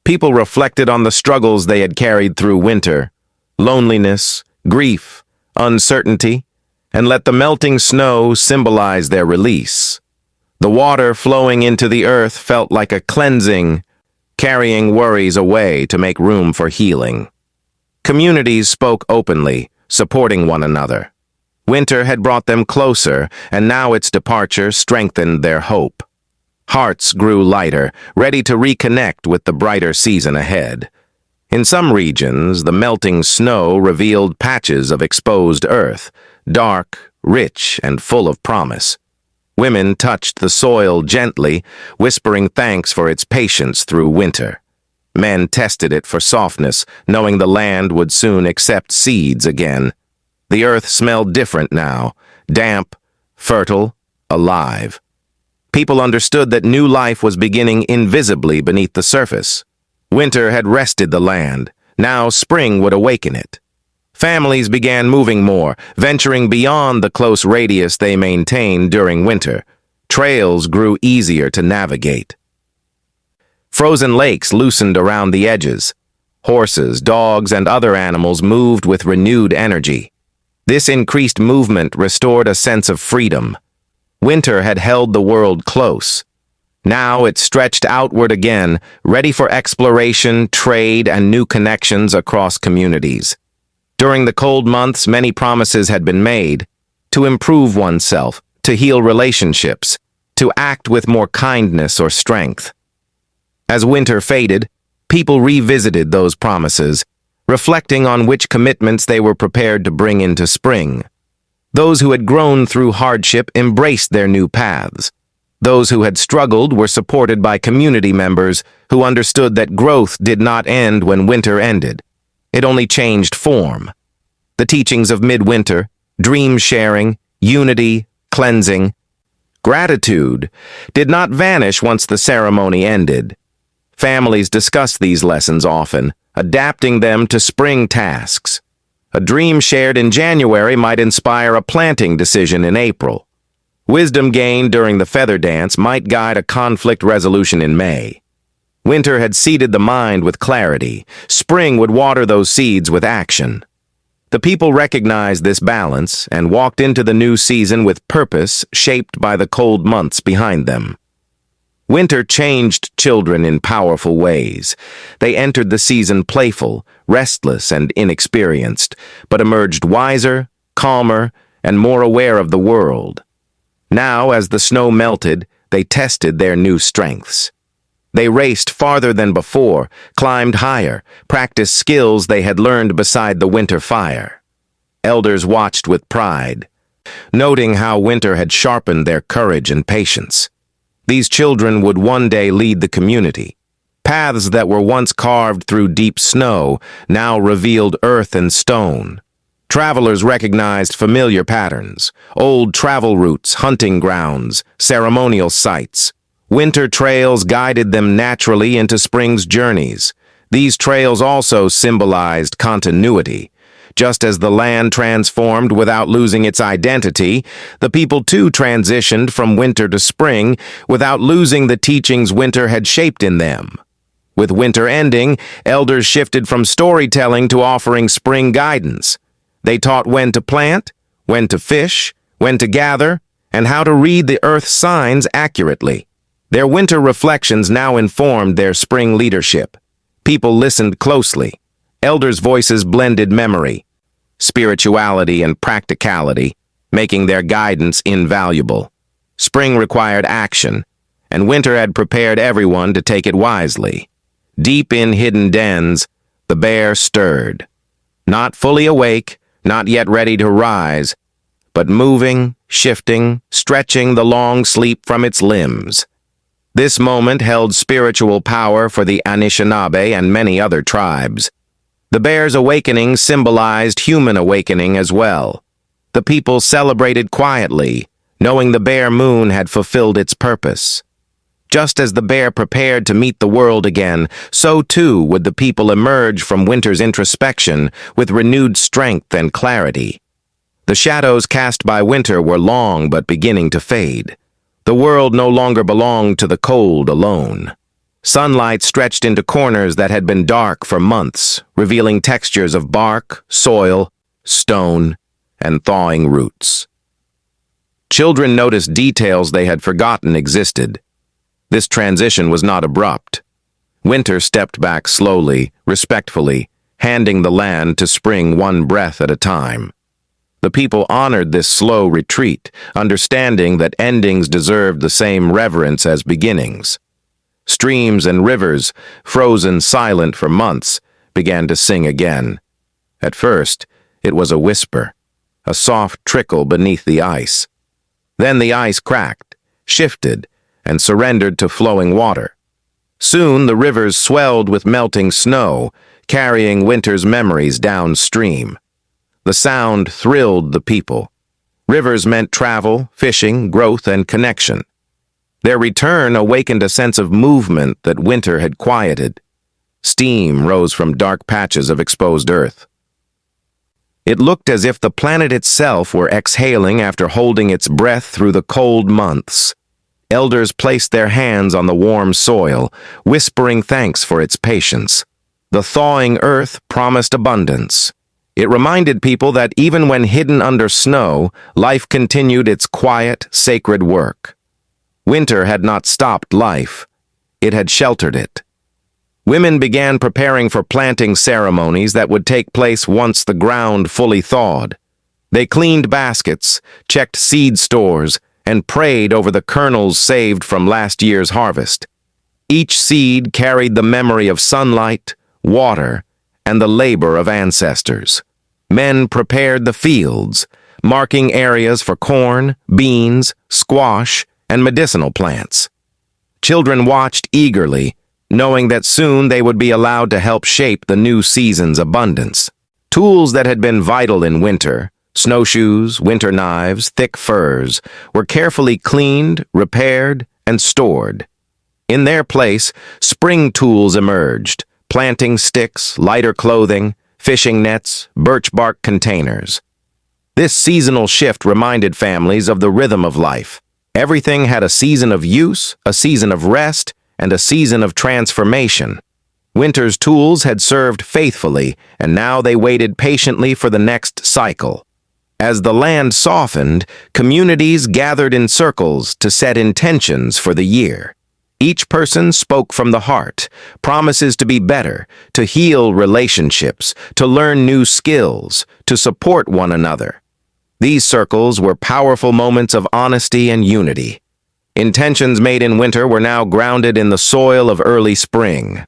A: People reflected on the struggles they had carried through winter: loneliness, grief, uncertainty, and let the melting snow symbolize their release. The water flowing into the earth felt like a cleansing, carrying worries away to make room for healing. Communities spoke openly, supporting one another. Winter had brought them closer, and now its departure strengthened their hope. Hearts grew lighter, ready to reconnect with the brighter season ahead. In some regions, the melting snow revealed patches of exposed earth, dark, rich, and full of promise. Women touched the soil gently, whispering thanks for its patience through winter. Men tested it for softness, knowing the land would soon accept seeds again. The earth smelled different now: damp, fertile, alive. People understood that new life was beginning invisibly beneath the surface. Winter had rested the land. Now spring would awaken it. Families began moving more, venturing beyond the close radius they maintained during winter. Trails grew easier to navigate. Frozen lakes loosened around the edges. Horses, dogs, and other animals moved with renewed energy. This increased movement restored a sense of freedom. Winter had held the world close. Now it stretched outward again, ready for exploration, trade, and new connections across communities. During the cold months, many promises had been made: to improve oneself, to heal relationships, to act with more kindness or strength. As winter faded, people revisited those promises, reflecting on which commitments they were prepared to bring into spring. Those who had grown through hardship embraced their new paths. Those who had struggled were supported by community members who understood that growth did not end when winter ended. It only changed form. The teachings of midwinter, dream sharing, unity, cleansing, gratitude, did not vanish once the ceremony ended. Families discussed these lessons often, adapting them to spring tasks. A dream shared in January might inspire a planting decision in April. Wisdom gained during the feather dance might guide a conflict resolution in May. Winter had seeded the mind with clarity. Spring would water those seeds with action. The people recognized this balance and walked into the new season with purpose shaped by the cold months behind them. Winter changed children in powerful ways. They entered the season playful, restless, and inexperienced, but emerged wiser, calmer, and more aware of the world. Now, as the snow melted, they tested their new strengths. They raced farther than before, climbed higher, practiced skills they had learned beside the winter fire. Elders watched with pride, noting how winter had sharpened their courage and patience. These children would one day lead the community. Paths that were once carved through deep snow now revealed earth and stone. Travelers recognized familiar patterns, old travel routes, hunting grounds, ceremonial sites. Winter trails guided them naturally into spring's journeys. These trails also symbolized continuity. Just as the land transformed without losing its identity, the people too transitioned from winter to spring without losing the teachings winter had shaped in them. With winter ending, elders shifted from storytelling to offering spring guidance. They taught when to plant, when to fish, when to gather, and how to read the earth's signs accurately. Their winter reflections now informed their spring leadership. People listened closely. Elders' voices blended memory, spirituality, and practicality, making their guidance invaluable. Spring required action, and winter had prepared everyone to take it wisely. Deep in hidden dens, the bear stirred. Not fully awake, not yet ready to rise, but moving, shifting, stretching the long sleep from its limbs. This moment held spiritual power for the Anishinaabe and many other tribes. The bear's awakening symbolized human awakening as well. The people celebrated quietly, knowing the bear moon had fulfilled its purpose. Just as the bear prepared to meet the world again, so too would the people emerge from winter's introspection with renewed strength and clarity. The shadows cast by winter were long but beginning to fade. The world no longer belonged to the cold alone. Sunlight stretched into corners that had been dark for months, revealing textures of bark, soil, stone, and thawing roots. Children noticed details they had forgotten existed. This transition was not abrupt. Winter stepped back slowly, respectfully, handing the land to spring one breath at a time. The people honored this slow retreat, understanding that endings deserved the same reverence as beginnings. Streams and rivers, frozen silent for months, began to sing again. At first, it was a whisper, a soft trickle beneath the ice. Then the ice cracked, shifted, and surrendered to flowing water. Soon the rivers swelled with melting snow, carrying winter's memories downstream. The sound thrilled the people. Rivers meant travel, fishing, growth, and connection. Their return awakened a sense of movement that winter had quieted. Steam rose from dark patches of exposed earth. It looked as if the planet itself were exhaling after holding its breath through the cold months. Elders placed their hands on the warm soil, whispering thanks for its patience. The thawing earth promised abundance. It reminded people that even when hidden under snow, life continued its quiet, sacred work. Winter had not stopped life. It had sheltered it. Women began preparing for planting ceremonies that would take place once the ground fully thawed. They cleaned baskets, checked seed stores, and prayed over the kernels saved from last year's harvest. Each seed carried the memory of sunlight, water, and the labor of ancestors. Men prepared the fields, marking areas for corn, beans, squash, and medicinal plants. Children watched eagerly, knowing that soon they would be allowed to help shape the new season's abundance. Tools that had been vital in winter, snowshoes, winter knives, thick furs, were carefully cleaned, repaired, and stored. In their place, spring tools emerged, planting sticks, lighter clothing, fishing nets, birch bark containers. This seasonal shift reminded families of the rhythm of life. Everything had a season of use, a season of rest, and a season of transformation. Winter's tools had served faithfully, and now they waited patiently for the next cycle. As the land softened, communities gathered in circles to set intentions for the year. Each person spoke from the heart, promises to be better, to heal relationships, to learn new skills, to support one another. These circles were powerful moments of honesty and unity. Intentions made in winter were now grounded in the soil of early spring.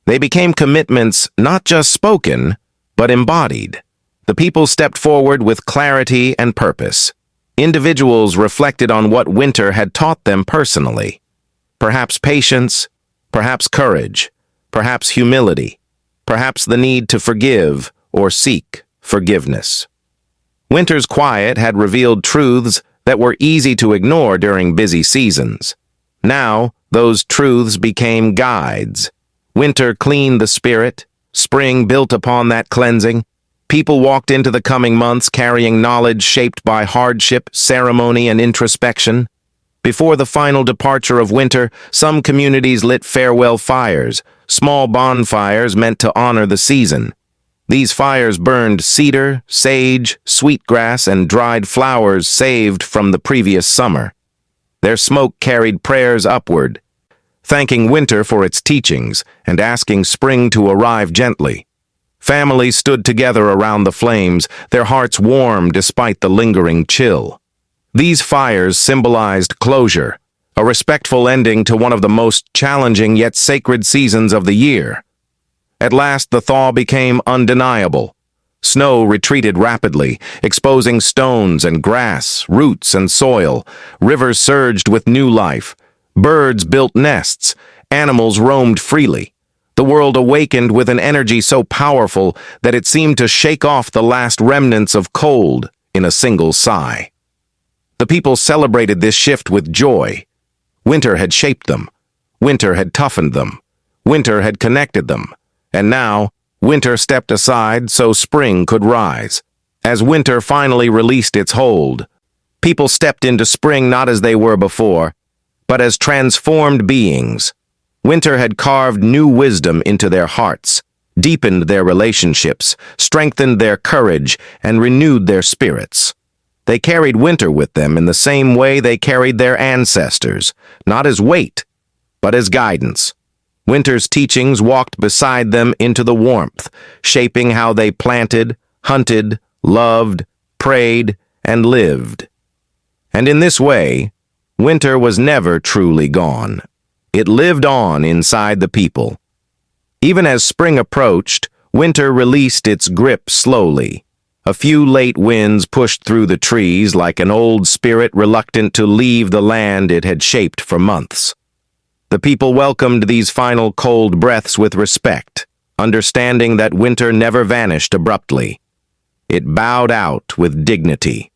A: They became commitments not just spoken, but embodied. The people stepped forward with clarity and purpose. Individuals reflected on what winter had taught them personally. Perhaps patience, perhaps courage, perhaps humility, perhaps the need to forgive or seek forgiveness. Winter's quiet had revealed truths that were easy to ignore during busy seasons. Now, those truths became guides. Winter cleaned the spirit, spring built upon that cleansing. People walked into the coming months carrying knowledge shaped by hardship, ceremony, and introspection. Before the final departure of winter, some communities lit farewell fires, small bonfires meant to honor the season. These fires burned cedar, sage, sweetgrass, and dried flowers saved from the previous summer. Their smoke carried prayers upward, thanking winter for its teachings and asking spring to arrive gently. Families stood together around the flames, their hearts warm despite the lingering chill. These fires symbolized closure, a respectful ending to one of the most challenging yet sacred seasons of the year. At last, the thaw became undeniable. Snow retreated rapidly, exposing stones and grass, roots and soil. Rivers surged with new life. Birds built nests. Animals roamed freely. The world awakened with an energy so powerful that it seemed to shake off the last remnants of cold in a single sigh. The people celebrated this shift with joy. Winter had shaped them. Winter had toughened them. Winter had connected them. And now, winter stepped aside so spring could rise. As winter finally released its hold, people stepped into spring not as they were before, but as transformed beings. Winter had carved new wisdom into their hearts, deepened their relationships, strengthened their courage, and renewed their spirits. They carried winter with them in the same way they carried their ancestors, not as weight, but as guidance. Winter's teachings walked beside them into the warmth, shaping how they planted, hunted, loved, prayed, and lived. And in this way, winter was never truly gone. It lived on inside the people. Even as spring approached, winter released its grip slowly. A few late winds pushed through the trees like an old spirit reluctant to leave the land it had shaped for months. The people welcomed these final cold breaths with respect, understanding that winter never vanished abruptly. It bowed out with dignity.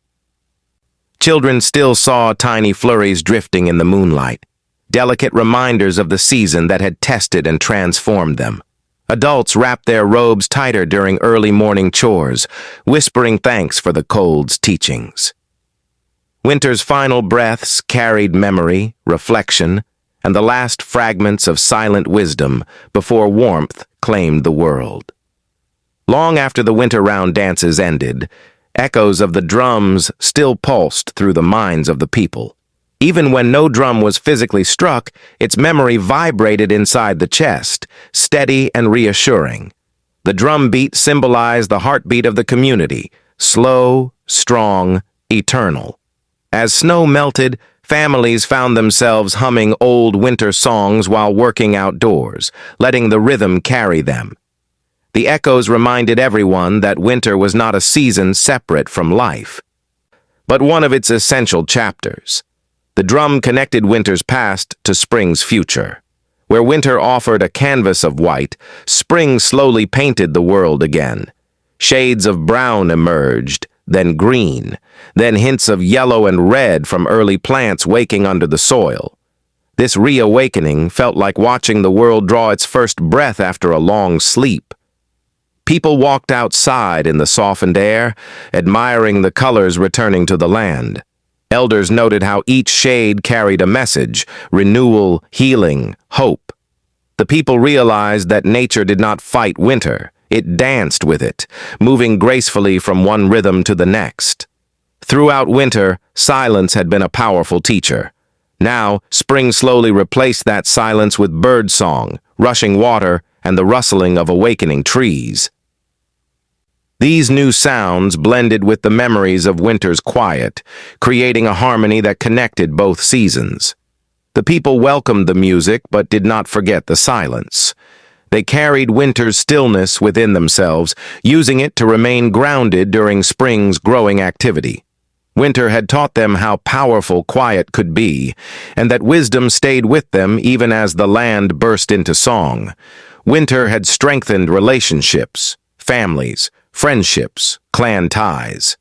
A: Children still saw tiny flurries drifting in the moonlight, delicate reminders of the season that had tested and transformed them. Adults wrapped their robes tighter during early morning chores, whispering thanks for the cold's teachings. Winter's final breaths carried memory, reflection, and the last fragments of silent wisdom before warmth claimed the world. Long after the winter round dances ended, echoes of the drums still pulsed through the minds of the people. Even when no drum was physically struck, its memory vibrated inside the chest, steady and reassuring. The drum beat symbolized the heartbeat of the community, slow, strong, eternal. As snow melted, families found themselves humming old winter songs while working outdoors, letting the rhythm carry them. The echoes reminded everyone that winter was not a season separate from life, but one of its essential chapters. The drum connected winter's past to spring's future. Where winter offered a canvas of white, spring slowly painted the world again. Shades of brown emerged, then green, then hints of yellow and red from early plants waking under the soil. This reawakening felt like watching the world draw its first breath after a long sleep. People walked outside in the softened air, admiring the colors returning to the land. Elders noted how each shade carried a message: renewal, healing, hope. The people realized that nature did not fight winter. It danced with it, moving gracefully from one rhythm to the next. Throughout winter, silence had been a powerful teacher. Now, spring slowly replaced that silence with bird song, rushing water, and the rustling of awakening trees. These new sounds blended with the memories of winter's quiet, creating a harmony that connected both seasons. The people welcomed the music but did not forget the silence. They carried winter's stillness within themselves, using it to remain grounded during spring's growing activity. Winter had taught them how powerful quiet could be, and that wisdom stayed with them even as the land burst into song. Winter had strengthened relationships, families, friendships, clan ties.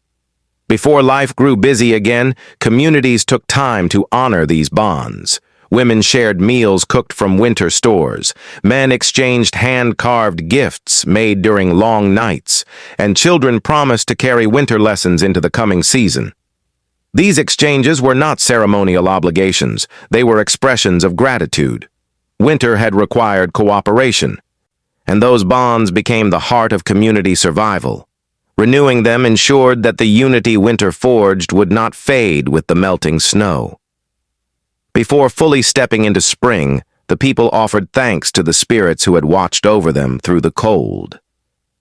A: Before life grew busy again, communities took time to honor these bonds. Women shared meals cooked from winter stores. Men exchanged hand-carved gifts made during long nights, and children promised to carry winter lessons into the coming season. These exchanges were not ceremonial obligations. They were expressions of gratitude. Winter had required cooperation, and those bonds became the heart of community survival. Renewing them ensured that the unity winter forged would not fade with the melting snow. Before fully stepping into spring, the people offered thanks to the spirits who had watched over them through the cold.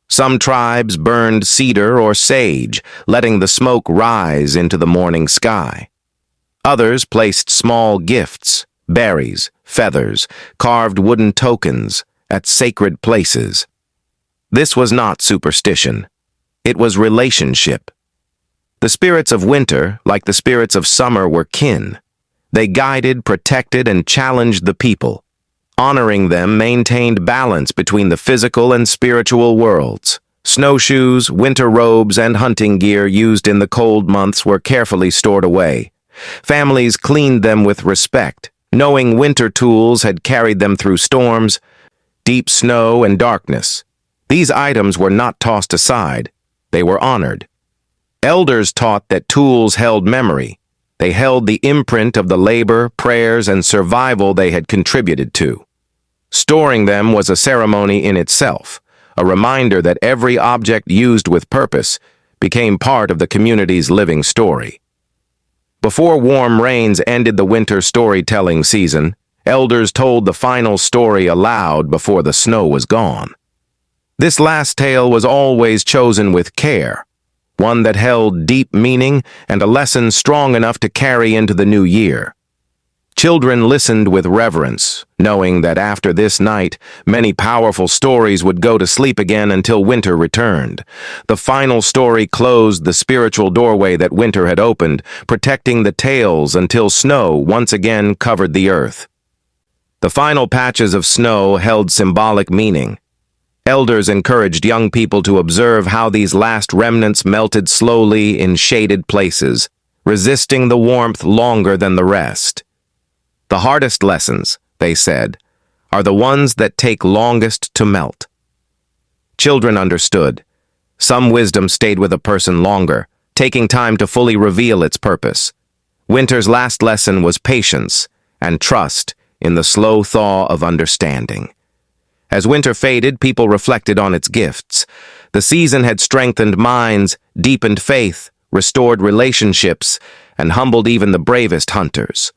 A: Some tribes burned cedar or sage, letting the smoke rise into the morning sky. Others placed small gifts, berries, feathers, carved wooden tokens, at sacred places. This was not superstition. It was relationship. The spirits of winter, like the spirits of summer, were kin. They guided, protected, and challenged the people. Honoring them maintained balance between the physical and spiritual worlds. Snowshoes, winter robes, and hunting gear used in the cold months were carefully stored away. Families cleaned them with respect, knowing winter tools had carried them through storms, deep snow, and darkness. These items were not tossed aside. They were honored. Elders taught that tools held memory. They held the imprint of the labor, prayers, and survival they had contributed to. Storing them was a ceremony in itself, a reminder that every object used with purpose became part of the community's living story. Before warm rains ended the winter storytelling season, elders told the final story aloud before the snow was gone. This last tale was always chosen with care, one that held deep meaning and a lesson strong enough to carry into the new year. Children listened with reverence, knowing that after this night, many powerful stories would go to sleep again until winter returned. The final story closed the spiritual doorway that winter had opened, protecting the tales until snow once again covered the earth. The final patches of snow held symbolic meaning. Elders encouraged young people to observe how these last remnants melted slowly in shaded places, resisting the warmth longer than the rest. The hardest lessons, they said, are the ones that take longest to melt. Children understood. Some wisdom stayed with a person longer, taking time to fully reveal its purpose. Winter's last lesson was patience and trust in the slow thaw of understanding. As winter faded, people reflected on its gifts. The season had strengthened minds, deepened faith, restored relationships, and humbled even the bravest hunters.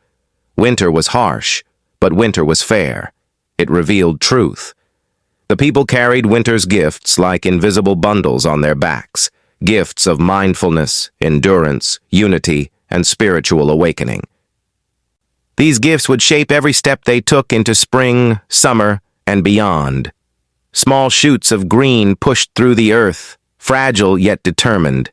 A: Winter was harsh, but winter was fair. It revealed truth. The people carried winter's gifts like invisible bundles on their backs, gifts of mindfulness, endurance, unity, and spiritual awakening. These gifts would shape every step they took into spring, summer, and beyond. Small shoots of green pushed through the earth, fragile yet determined.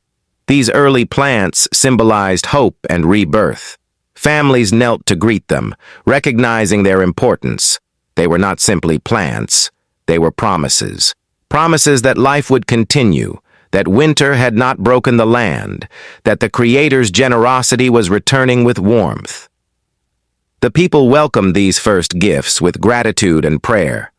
A: These early plants symbolized hope and rebirth. Families knelt to greet them, recognizing their importance. They were not simply plants. They were promises. Promises that life would continue, that winter had not broken the land, that the Creator's generosity was returning with warmth. The people welcomed these first gifts with gratitude and prayer.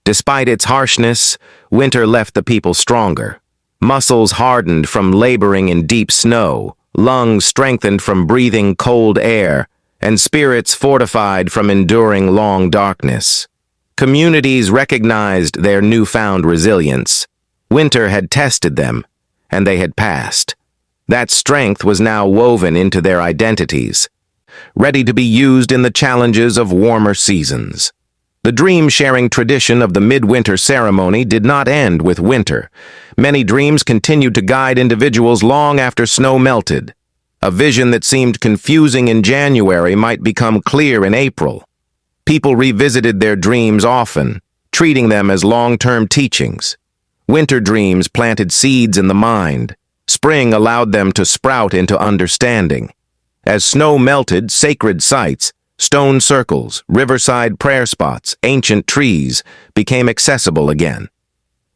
A: Despite its harshness, winter left the people stronger. Muscles hardened from laboring in deep snow, lungs strengthened from breathing cold air, and spirits fortified from enduring long darkness. Communities recognized their newfound resilience. Winter had tested them, and they had passed. That strength was now woven into their identities. ready to be used in the challenges of warmer seasons. The dream-sharing tradition of the midwinter ceremony did not end with winter. Many dreams continued to guide individuals long after snow melted. A vision that seemed confusing in January might become clear in April. People revisited their dreams often, treating them as long-term teachings. Winter dreams planted seeds in the mind. Spring allowed them to sprout into understanding. As snow melted, sacred sites, stone circles, riverside prayer spots, ancient trees became accessible again.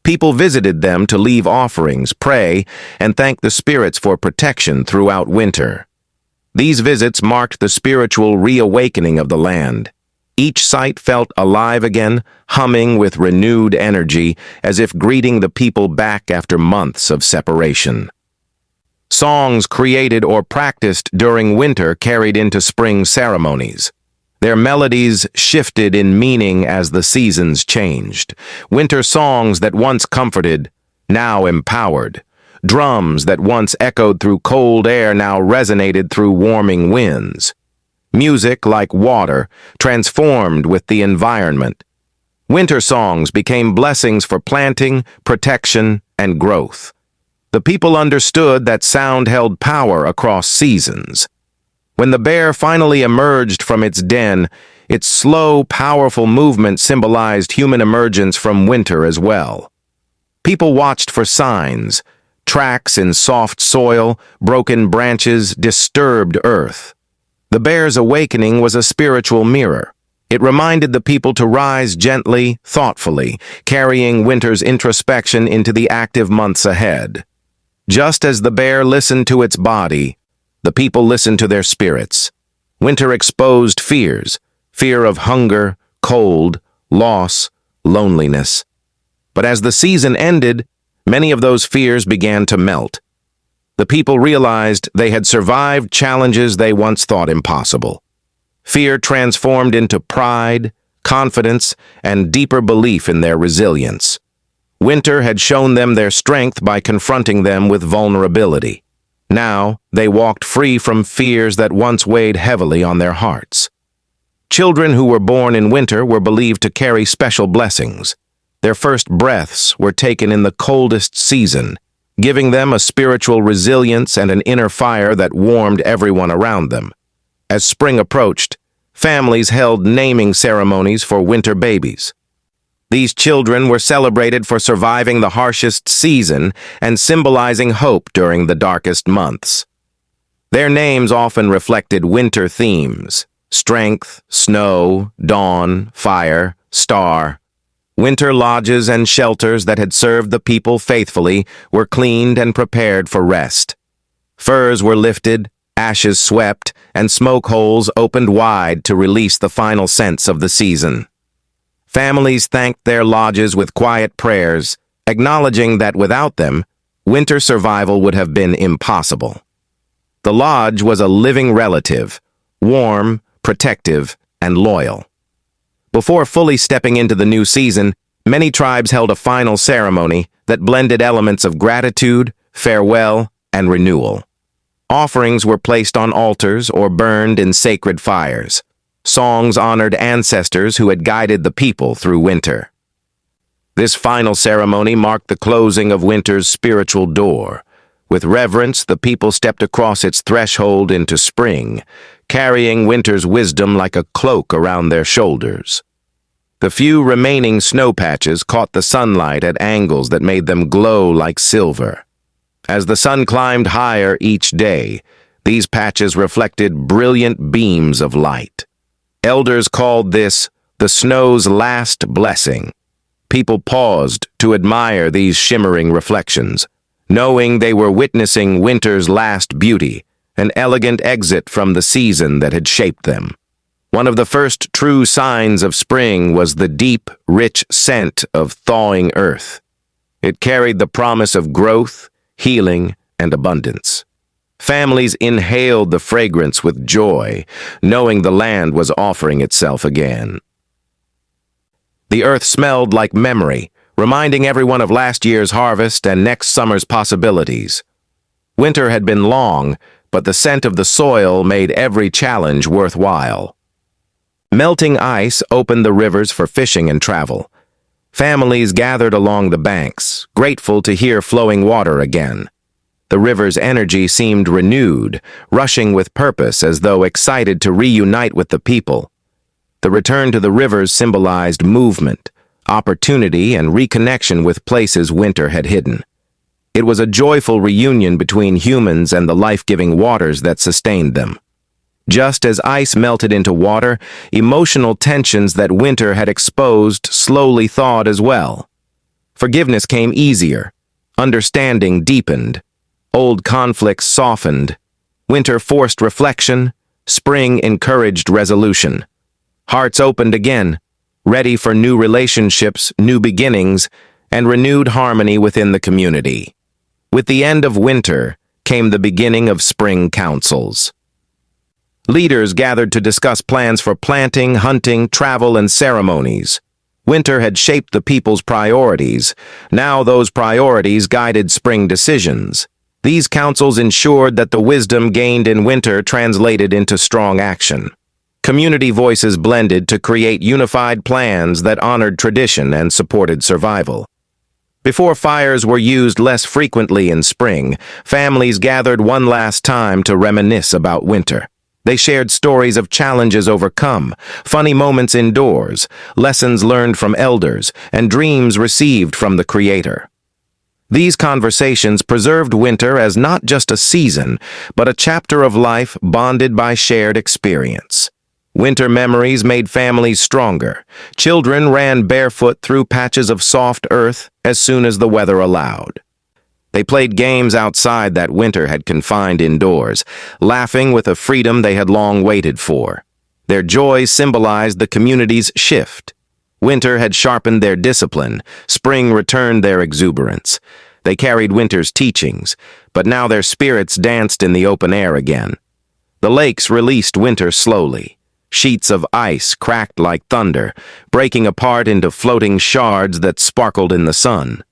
A: People visited them to leave offerings, pray, and thank the spirits for protection throughout winter. These visits marked the spiritual reawakening of the land. Each site felt alive again, humming with renewed energy, as if greeting the people back after months of separation. Songs created or practiced during winter carried into spring ceremonies. Their melodies shifted in meaning as the seasons changed. Winter songs that once comforted, now empowered. Drums that once echoed through cold air now resonated through warming winds. Music, like water, transformed with the environment. Winter songs became blessings for planting, protection, and growth. The people understood that sound held power across seasons. When the bear finally emerged from its den, its slow, powerful movement symbolized human emergence from winter as well. People watched for signs, tracks in soft soil, broken branches, disturbed earth. The bear's awakening was a spiritual mirror. It reminded the people to rise gently, thoughtfully, carrying winter's introspection into the active months ahead. Just as the bear listened to its body, the people listened to their spirits. Winter exposed fears, fear of hunger, cold, loss, loneliness. But as the season ended, many of those fears began to melt. The people realized they had survived challenges they once thought impossible. Fear transformed into pride, confidence, and deeper belief in their resilience. Winter had shown them their strength by confronting them with vulnerability. Now, they walked free from fears that once weighed heavily on their hearts. Children who were born in winter were believed to carry special blessings. Their first breaths were taken in the coldest season, giving them a spiritual resilience and an inner fire that warmed everyone around them. As spring approached, families held naming ceremonies for winter babies. These children were celebrated for surviving the harshest season and symbolizing hope during the darkest months. Their names often reflected winter themes: strength, snow, dawn, fire, star. Winter lodges and shelters that had served the people faithfully were cleaned and prepared for rest. Furs were lifted, ashes swept, and smoke holes opened wide to release the final scents of the season. Families thanked their lodges with quiet prayers, acknowledging that without them, winter survival would have been impossible. The lodge was a living relative, warm, protective, and loyal. Before fully stepping into the new season, many tribes held a final ceremony that blended elements of gratitude, farewell, and renewal. Offerings were placed on altars or burned in sacred fires. Songs honored ancestors who had guided the people through winter. This final ceremony marked the closing of winter's spiritual door. With reverence, the people stepped across its threshold into spring, carrying winter's wisdom like a cloak around their shoulders. The few remaining snow patches caught the sunlight at angles that made them glow like silver. As the sun climbed higher each day, these patches reflected brilliant beams of light. Elders called this the snow's last blessing. People paused to admire these shimmering reflections, knowing they were witnessing winter's last beauty, an elegant exit from the season that had shaped them. One of the first true signs of spring was the deep, rich scent of thawing earth. It carried the promise of growth, healing, and abundance. Families inhaled the fragrance with joy, knowing the land was offering itself again. The earth smelled like memory, reminding everyone of last year's harvest and next summer's possibilities. Winter had been long, but the scent of the soil made every challenge worthwhile. Melting ice opened the rivers for fishing and travel. Families gathered along the banks, grateful to hear flowing water again. The river's energy seemed renewed, rushing with purpose as though excited to reunite with the people. The return to the rivers symbolized movement, opportunity, and reconnection with places winter had hidden. It was a joyful reunion between humans and the life-giving waters that sustained them. Just as ice melted into water, emotional tensions that winter had exposed slowly thawed as well. Forgiveness came easier. Understanding deepened. Old conflicts softened. Winter forced reflection. Spring encouraged resolution. Hearts opened again, ready for new relationships, new beginnings, and renewed harmony within the community. With the end of winter came the beginning of spring councils. Leaders gathered to discuss plans for planting, hunting, travel, and ceremonies. Winter had shaped the people's priorities. Now those priorities guided spring decisions. These councils ensured that the wisdom gained in winter translated into strong action. Community voices blended to create unified plans that honored tradition and supported survival. Before fires were used less frequently in spring, families gathered one last time to reminisce about winter. They shared stories of challenges overcome, funny moments indoors, lessons learned from elders, and dreams received from the Creator. These conversations preserved winter as not just a season, but a chapter of life bonded by shared experience. Winter memories made families stronger. Children ran barefoot through patches of soft earth as soon as the weather allowed. They played games outside that winter had confined indoors, laughing with a freedom they had long waited for. Their joy symbolized the community's shift. Winter had sharpened their discipline. Spring returned their exuberance. They carried winter's teachings, but now their spirits danced in the open air again. The lakes released winter slowly. Sheets of ice cracked like thunder, breaking apart into floating shards that sparkled in the sun.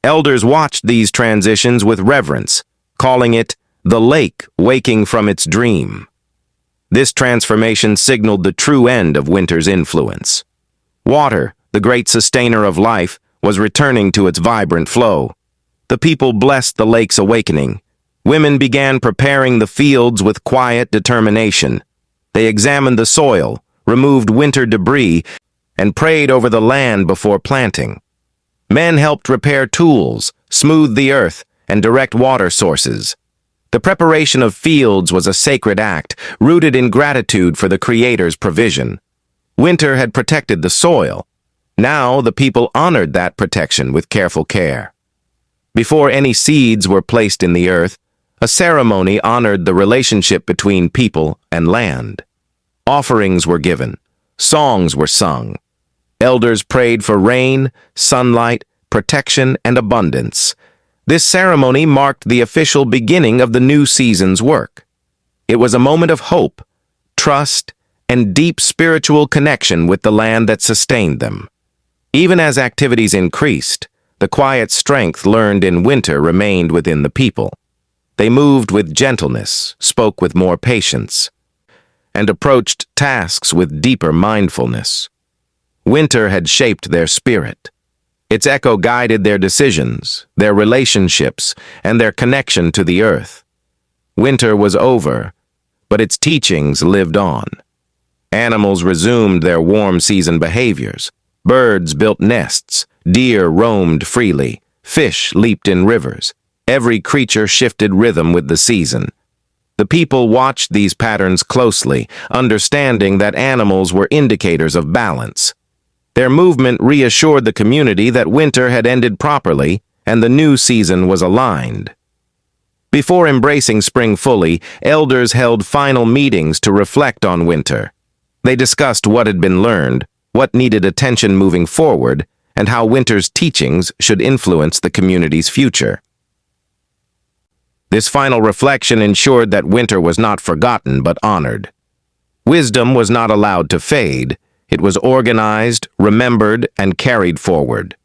A: Elders watched these transitions with reverence, calling it the lake waking from its dream. This transformation signaled the true end of winter's influence. Water, the great sustainer of life, was returning to its vibrant flow. The people blessed the lake's awakening. Women began preparing the fields with quiet determination. They examined the soil, removed winter debris, and prayed over the land before planting. Men helped repair tools, smooth the earth, and direct water sources. The preparation of fields was a sacred act, rooted in gratitude for the Creator's provision. Winter had protected the soil. Now the people honored that protection with careful care. Before any seeds were placed in the earth, a ceremony honored the relationship between people and land. Offerings were given. Songs were sung. Elders prayed for rain, sunlight, protection, and abundance. This ceremony marked the official beginning of the new season's work. It was a moment of hope, trust, and deep spiritual connection with the land that sustained them. Even as activities increased, the quiet strength learned in winter remained within the people. They moved with gentleness, spoke with more patience, and approached tasks with deeper mindfulness. Winter had shaped their spirit. Its echo guided their decisions, their relationships, and their connection to the earth. Winter was over, but its teachings lived on. Animals resumed their warm season behaviors. Birds built nests, deer roamed freely, fish leaped in rivers. Every creature shifted rhythm with the season. The people watched these patterns closely, understanding that animals were indicators of balance. Their movement reassured the community that winter had ended properly and the new season was aligned. Before embracing spring fully, elders held final meetings to reflect on winter. They discussed what had been learned, what needed attention moving forward, and how winter's teachings should influence the community's future. This final reflection ensured that winter was not forgotten but honored. Wisdom was not allowed to fade. It was organized, remembered, and carried forward.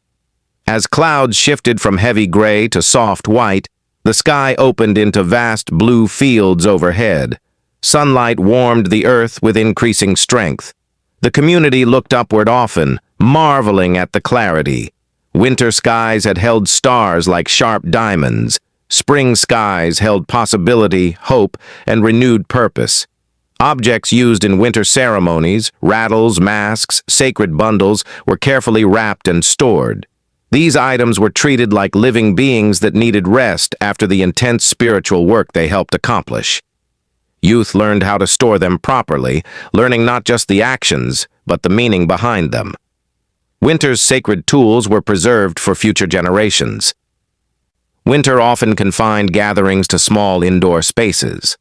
A: As clouds shifted from heavy gray to soft white, The sky opened into vast blue fields overhead. Sunlight warmed the earth with increasing strength. The community looked upward often, marveling at the clarity. Winter skies had held stars like sharp diamonds. Spring skies held possibility, hope, and renewed purpose. Objects used in winter ceremonies, rattles, masks, sacred bundles, were carefully wrapped and stored. These items were treated like living beings that needed rest after the intense spiritual work they helped accomplish. Youth learned how to store them properly, learning not just the actions, but the meaning behind them. Winter's sacred tools were preserved for future generations. Winter often confined gatherings to small indoor spaces.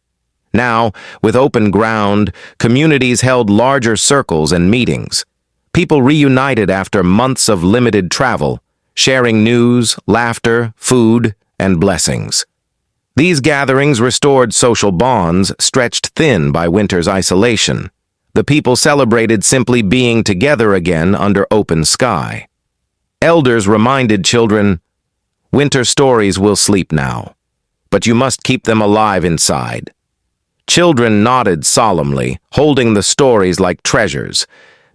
A: Now, with open ground, communities held larger circles and meetings. People reunited after months of limited travel, sharing news, laughter, food, and blessings. These gatherings restored social bonds stretched thin by winter's isolation. The people celebrated simply being together again under open sky. Elders reminded children, "Winter stories will sleep now, but you must keep them alive inside." Children nodded solemnly, holding the stories like treasures.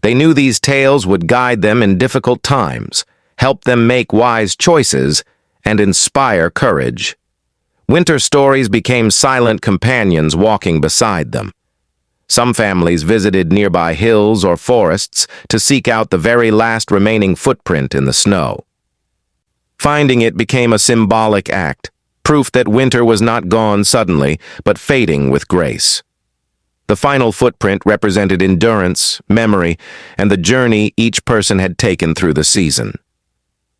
A: They knew these tales would guide them in difficult times, help them make wise choices, and inspire courage. Winter stories became silent companions walking beside them. Some families visited nearby hills or forests to seek out the very last remaining footprint in the snow. Finding it became a symbolic act, proof that winter was not gone suddenly, but fading with grace. The final footprint represented endurance, memory, and the journey each person had taken through the season.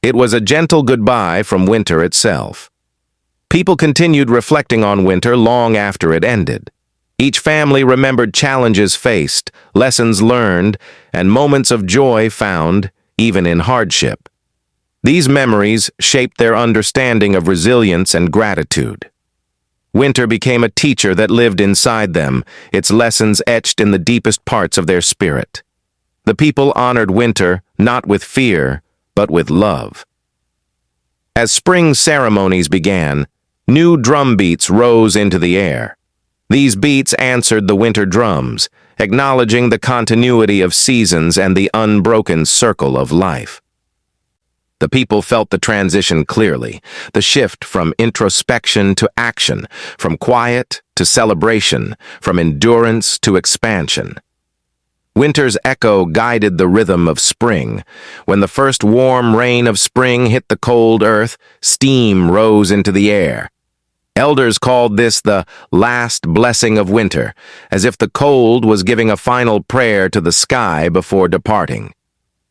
A: It was a gentle goodbye from winter itself. People continued reflecting on winter long after it ended. Each family remembered challenges faced, lessons learned, and moments of joy found, even in hardship. These memories shaped their understanding of resilience and gratitude. Winter became a teacher that lived inside them, its lessons etched in the deepest parts of their spirit. The people honored winter not with fear, but with love. As spring ceremonies began, new drum beats rose into the air. These beats answered the winter drums, acknowledging the continuity of seasons and the unbroken circle of life. The people felt the transition clearly, the shift from introspection to action, from quiet to celebration, from endurance to expansion. Winter's echo guided the rhythm of spring. When the first warm rain of spring hit the cold earth, steam rose into the air. Elders called this the last blessing of winter, as if the cold was giving a final prayer to the sky before departing.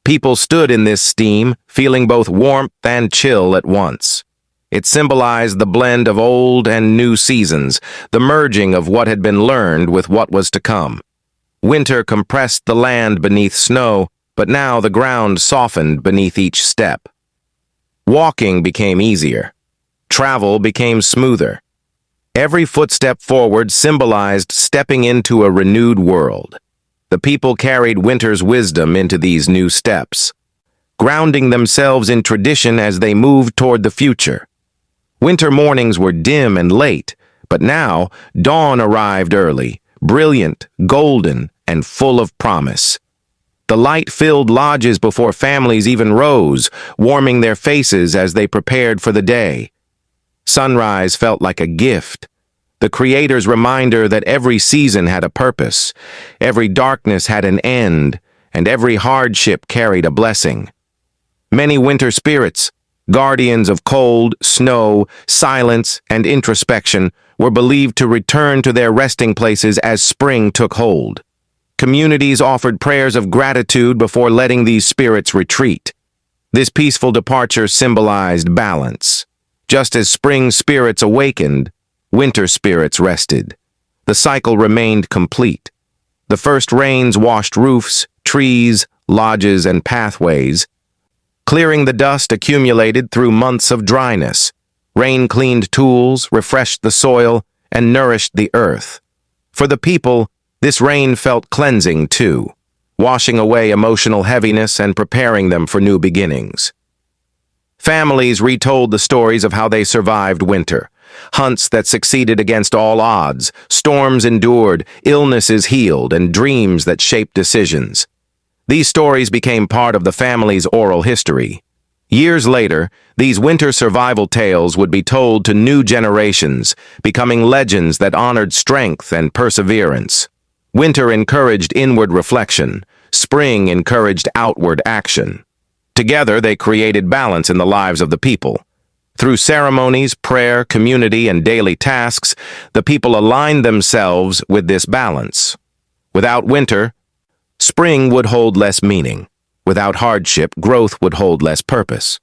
A: People stood in this steam, feeling both warmth and chill at once. It symbolized the blend of old and new seasons, the merging of what had been learned with what was to come. Winter compressed the land beneath snow, but now the ground softened beneath each step. Walking became easier. Travel became smoother. Every footstep forward symbolized stepping into a renewed world. The people carried winter's wisdom into these new steps, grounding themselves in tradition as they moved toward the future. Winter mornings were dim and late, but now dawn arrived early, brilliant, golden, and full of promise. The light filled lodges before families even rose, warming their faces as they prepared for the day. Sunrise felt like a gift, the Creator's reminder that every season had a purpose, every darkness had an end, and every hardship carried a blessing. Many winter spirits, guardians of cold, snow, silence, and introspection, were believed to return to their resting places as spring took hold. Communities offered prayers of gratitude before letting these spirits retreat. This peaceful departure symbolized balance. Just as spring spirits awakened, winter spirits rested. The cycle remained complete. The first rains washed roofs, trees, lodges, and pathways, clearing the dust accumulated through months of dryness. Rain cleaned tools, refreshed the soil, and nourished the earth. For the people, this rain felt cleansing too, washing away emotional heaviness and preparing them for new beginnings. Families retold the stories of how they survived winter, hunts that succeeded against all odds, storms endured, illnesses healed, and dreams that shaped decisions. These stories became part of the family's oral history. Years later, these winter survival tales would be told to new generations, becoming legends that honored strength and perseverance. Winter encouraged inward reflection. Spring encouraged outward action. Together, they created balance in the lives of the people. Through ceremonies, prayer, community, and daily tasks, the people aligned themselves with this balance. Without winter, spring would hold less meaning. Without hardship, growth would hold less purpose.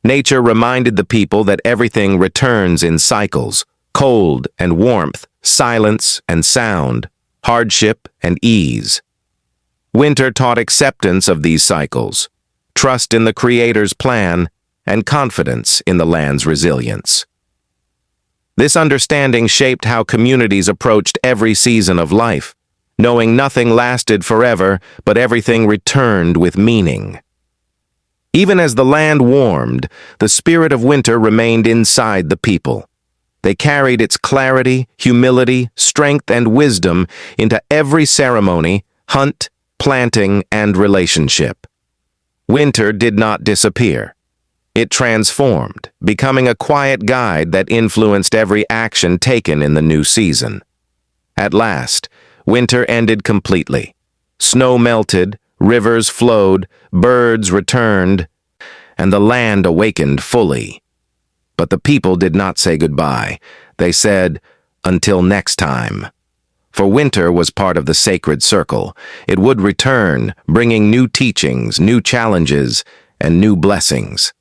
A: Nature reminded the people that everything returns in cycles: cold and warmth, silence and sound, hardship and ease. Winter taught acceptance of these cycles, trust in the Creator's plan, and confidence in the land's resilience. This understanding shaped how communities approached every season of life, knowing nothing lasted forever, but everything returned with meaning. Even as the land warmed, the spirit of winter remained inside the people. They carried its clarity, humility, strength, and wisdom into every ceremony, hunt, planting, and relationship. Winter did not disappear. It transformed, becoming a quiet guide that influenced every action taken in the new season. At last, winter ended completely. Snow melted, rivers flowed, birds returned, and the land awakened fully. But the people did not say goodbye. They said, "Until next time." For winter was part of the sacred circle. It would return, bringing new teachings, new challenges, and new blessings.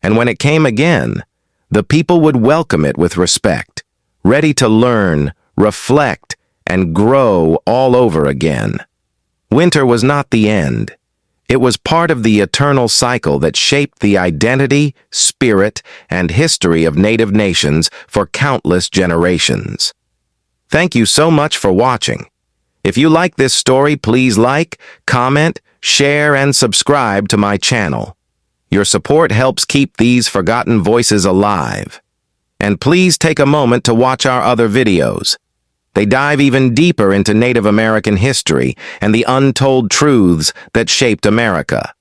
A: And when it came again, the people would welcome it with respect, ready to learn, reflect, and grow all over again. Winter was not the end. It was part of the eternal cycle that shaped the identity, spirit, and history of Native nations for countless generations. Thank you so much for watching. If you like this story, please like, comment, share, and subscribe to my channel. Your support helps keep these forgotten voices alive. And please take a moment to watch our other videos. They dive even deeper into Native American history and the untold truths that shaped America.